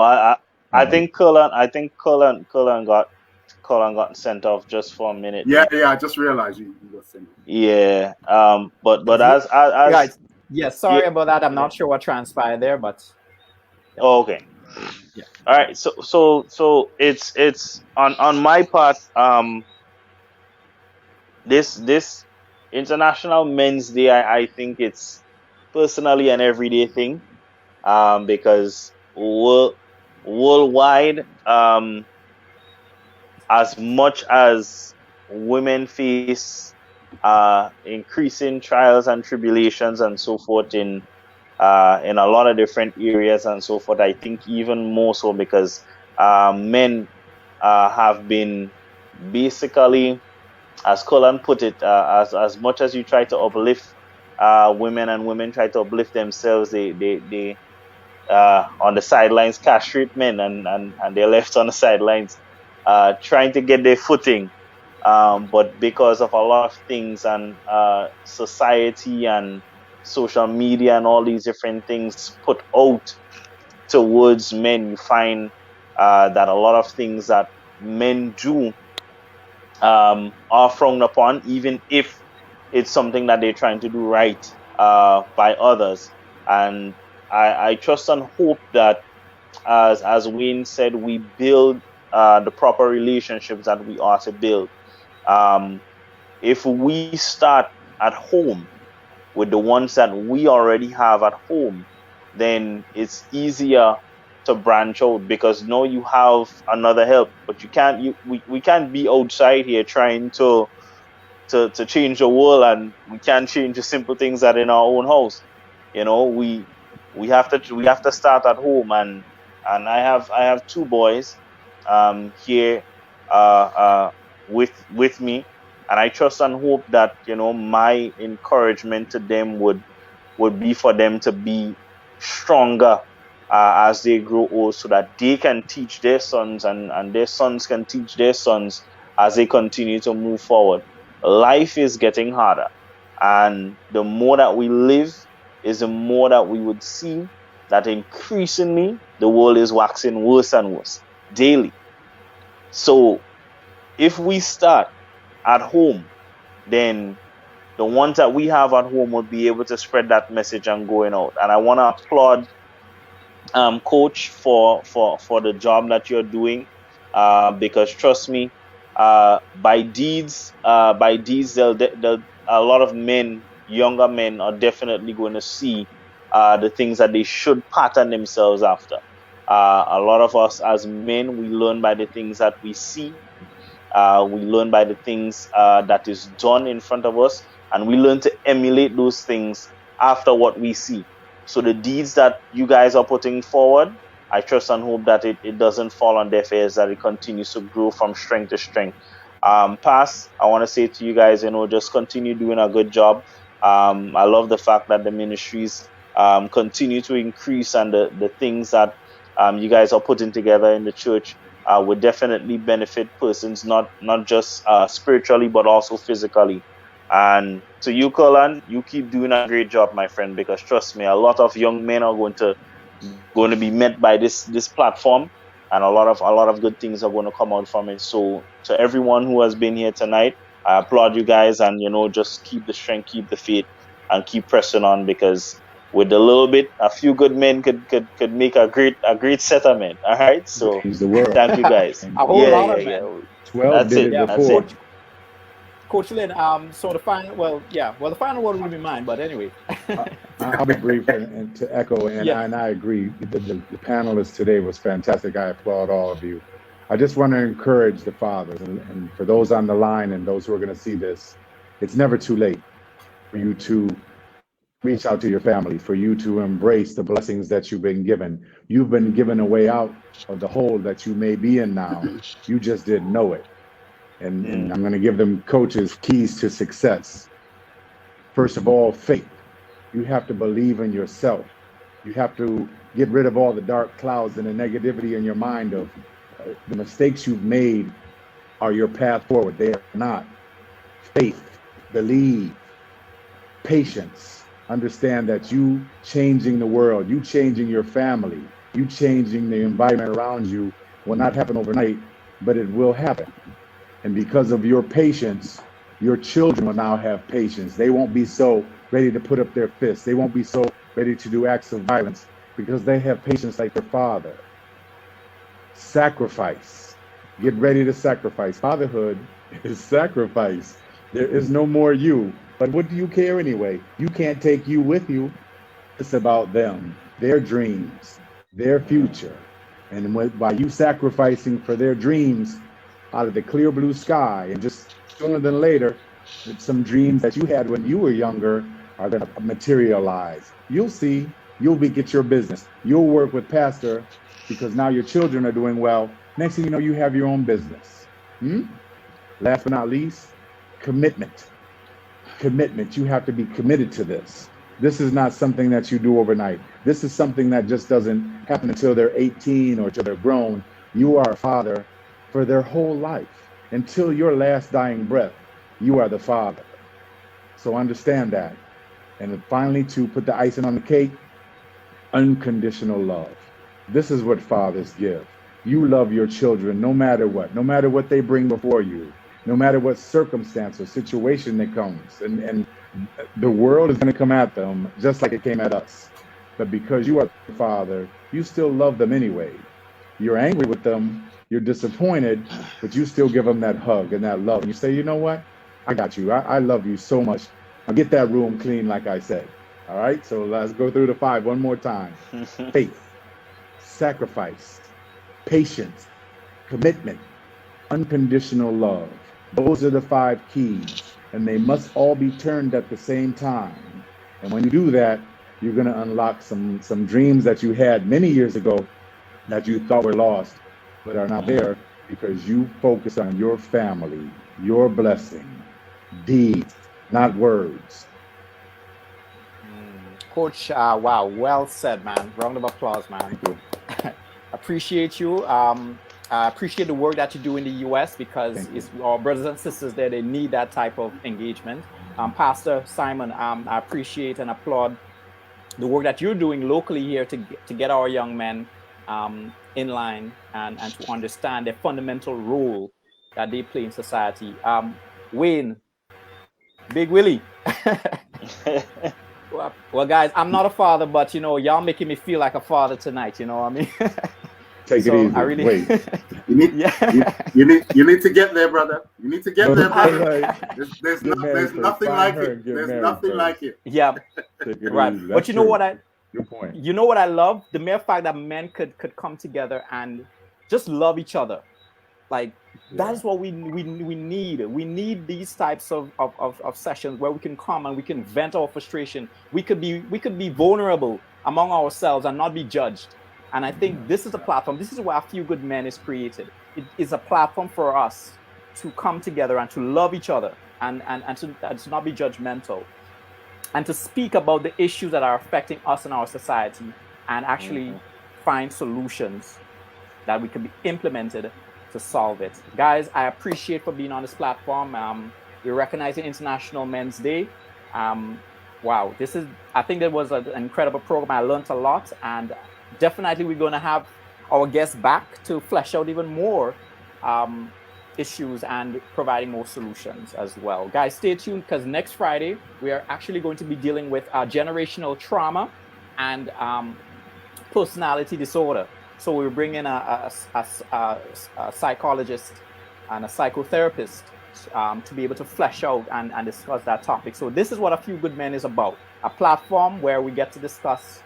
I think Cullen got sent off just for a minute.
Yeah. I just realized you got sent off.
Yeah. But as
guys, sorry about that. I'm not sure what transpired there, but.
Oh, okay.
Yeah.
All right. So it's on my part. This International Men's Day, I think it's personally an everyday thing, because worldwide, as much as women face increasing trials and tribulations and so forth in a lot of different areas and so forth. I think even more so because men have been basically, as Colin put it, as much as you try to uplift women and women try to uplift themselves, they on the sidelines castrate men and they're left on the sidelines trying to get their footing. But because of a lot of things and society and social media and all these different things put out towards men, you find that a lot of things that men do are frowned upon, even if it's something that they're trying to do right by others. And I trust and hope that, as Wayne said, we build the proper relationships that we ought to build. Um, if we start at home with the ones that we already have at home, then it's easier to branch out because now you have another help. But we can't be outside here trying to change the world, and we can't change the simple things that in our own house. You know, we have to start at home, and I have two boys here with me, and I trust and hope that my encouragement to them would be for them to be stronger as they grow old, so that they can teach their sons, and their sons can teach their sons as they continue to move forward. Life is getting harder, and the more that we live is the more that we would see that increasingly the world is waxing worse and worse daily. So if we start at home, then the ones that we have at home will be able to spread that message and going out. And I want to applaud Coach for the job that you're doing, because trust me, by deeds, a lot of men, younger men, are definitely going to see the things that they should pattern themselves after. A lot of us as men, we learn by the things that we see. We learn by the things that is done in front of us, and we learn to emulate those things after what we see. So the deeds that you guys are putting forward, I trust and hope that it doesn't fall on deaf ears, that it continues to grow from strength to strength. Pass, I want to say to you guys, just continue doing a good job. I love the fact that the ministries continue to increase, and the things that you guys are putting together in the church would definitely benefit persons, not just spiritually, but also physically. And to you, Colin, you keep doing a great job, my friend, because trust me, a lot of young men are going to be met by this platform, and a lot of good things are going to come out from it. So to everyone who has been here tonight, I applaud you guys, and just keep the strength, keep the faith, and keep pressing on, because with a little bit, a few good men could make a great settlement. All right, so
Change the world.
thank you guys.
A whole lot of men.
12
That's
did
it.
it
That's
before.
it.
Coach Lynn, so the final, the final word will be mine, but anyway.
I'll be brief and to echo, and,
Yeah.
and I agree. The panelists today was fantastic. I applaud all of you. I just want to encourage the fathers, and for those on the line and those who are going to see this, it's never too late for you to reach out to your family, for you to embrace the blessings that you've been given. You've been given a way out of the hole that you may be in now. You just didn't know it. And I'm going to give them coaches keys to success. First of all, faith. You have to believe in yourself. You have to get rid of all the dark clouds and the negativity in your mind of the mistakes you've made are your path forward. They are not. Faith, believe, patience. Understand that you changing the world, you changing your family, you changing the environment around you will not happen overnight, but it will happen. And because of your patience, your children will now have patience. They won't be so ready to put up their fists. They won't be so ready to do acts of violence because they have patience like their father. Sacrifice. Get ready to sacrifice. Fatherhood is sacrifice. There is no more you. But what do you care anyway? You can't take you with you. It's about them, their dreams, their future. And by you sacrificing for their dreams, out of the clear blue sky, and just sooner than later, Some dreams that you had when you were younger are going to materialize. You'll see. You'll get your business. You'll work with Pastor because now your children are doing well. Next thing you know, you have your own business. Last but not least, commitment. Commitment. You have to be committed to this. This is not something that you do overnight. This is something that just doesn't happen until they're 18 or until they're grown. You are a father for their whole life. Until your last dying breath, you are the father. So understand that. And finally, to put the icing on the cake, unconditional love. This is what fathers give. You love your children no matter what they bring before you, no matter what circumstance or situation that comes. And the world is going to come at them just like it came at us. But because you are the father, you still love them anyway. You're angry with them, you're disappointed, but you still give them that hug and that love. And you say, you know what? I got you. I love you so much. I'll get that room clean, like I said. All right, so let's go through the 5 one more time. Faith, sacrifice, patience, commitment, unconditional love. Those are the 5 keys, and they must all be turned at the same time. And when you do that, you're going to unlock some dreams that you had many years ago that you thought were lost, but are now there because you focus on your family, your blessing, deeds, not words.
Coach, wow, well said, man. Round of applause, man. Appreciate you. I appreciate the work that you do in the U.S. because it's our brothers and sisters there, they need that type of engagement. Pastor Simon, I appreciate and applaud the work that you're doing locally here to get our young men in line and to understand their fundamental role that they play in society. Wayne, Big Willie. Well, guys, I'm not a father, but y'all making me feel like a father tonight. You know what I mean?
Take it easy.
I really,
wait.
You need to get there, brother. You need to get there, brother. There's nothing like it. There's nothing like it.
Yeah, right. But you know what
Good point.
You know what I love? The mere fact that men could come together and just love each other. Like that is what we need. We need these types of sessions where we can come and we can vent our frustration. We could be vulnerable among ourselves and not be judged. And I think this is a platform. This is where A Few Good Men is created. It is a platform for us to come together and to love each other and to not be judgmental and to speak about the issues that are affecting us in our society and actually find solutions that we can be implemented to solve it. Guys, I appreciate for being on this platform. We're recognizing International Men's Day. Wow, I think that was an incredible program. I learned a lot, and definitely we're going to have our guests back to flesh out even more issues and providing more solutions as well. Guys, stay tuned because next Friday, we are actually going to be dealing with generational trauma and personality disorder. So we're bringing a psychologist and a psychotherapist to be able to flesh out and discuss that topic. So this is what A Few Good Men is about, a platform where we get to discuss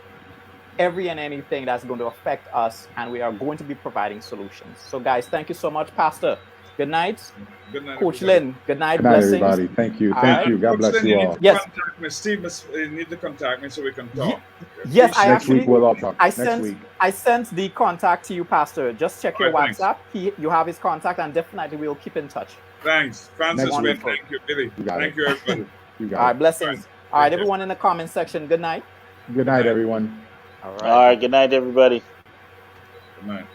every and anything that's going to affect us, and we are going to be providing solutions. So guys, thank you so much. Pastor, good night.
Good night,
Coach
everybody.
Lynn, good night.
Good night,
Blessings.
everybody. Thank you. Thank you. God bless you all.
Yes.
Contact me. Steve, you need to contact me so we can talk.
Yes,
Next week we'll all talk.
I sent the contact to you, Pastor. Just check your WhatsApp. You have his contact, and definitely we'll keep in touch.
Thanks. Francis, thank you, Billy. Thank you, everybody.
All right, blessings. All right, everyone in the comment section, good night.
Good night, everyone.
All right, good night, everybody.
Good night.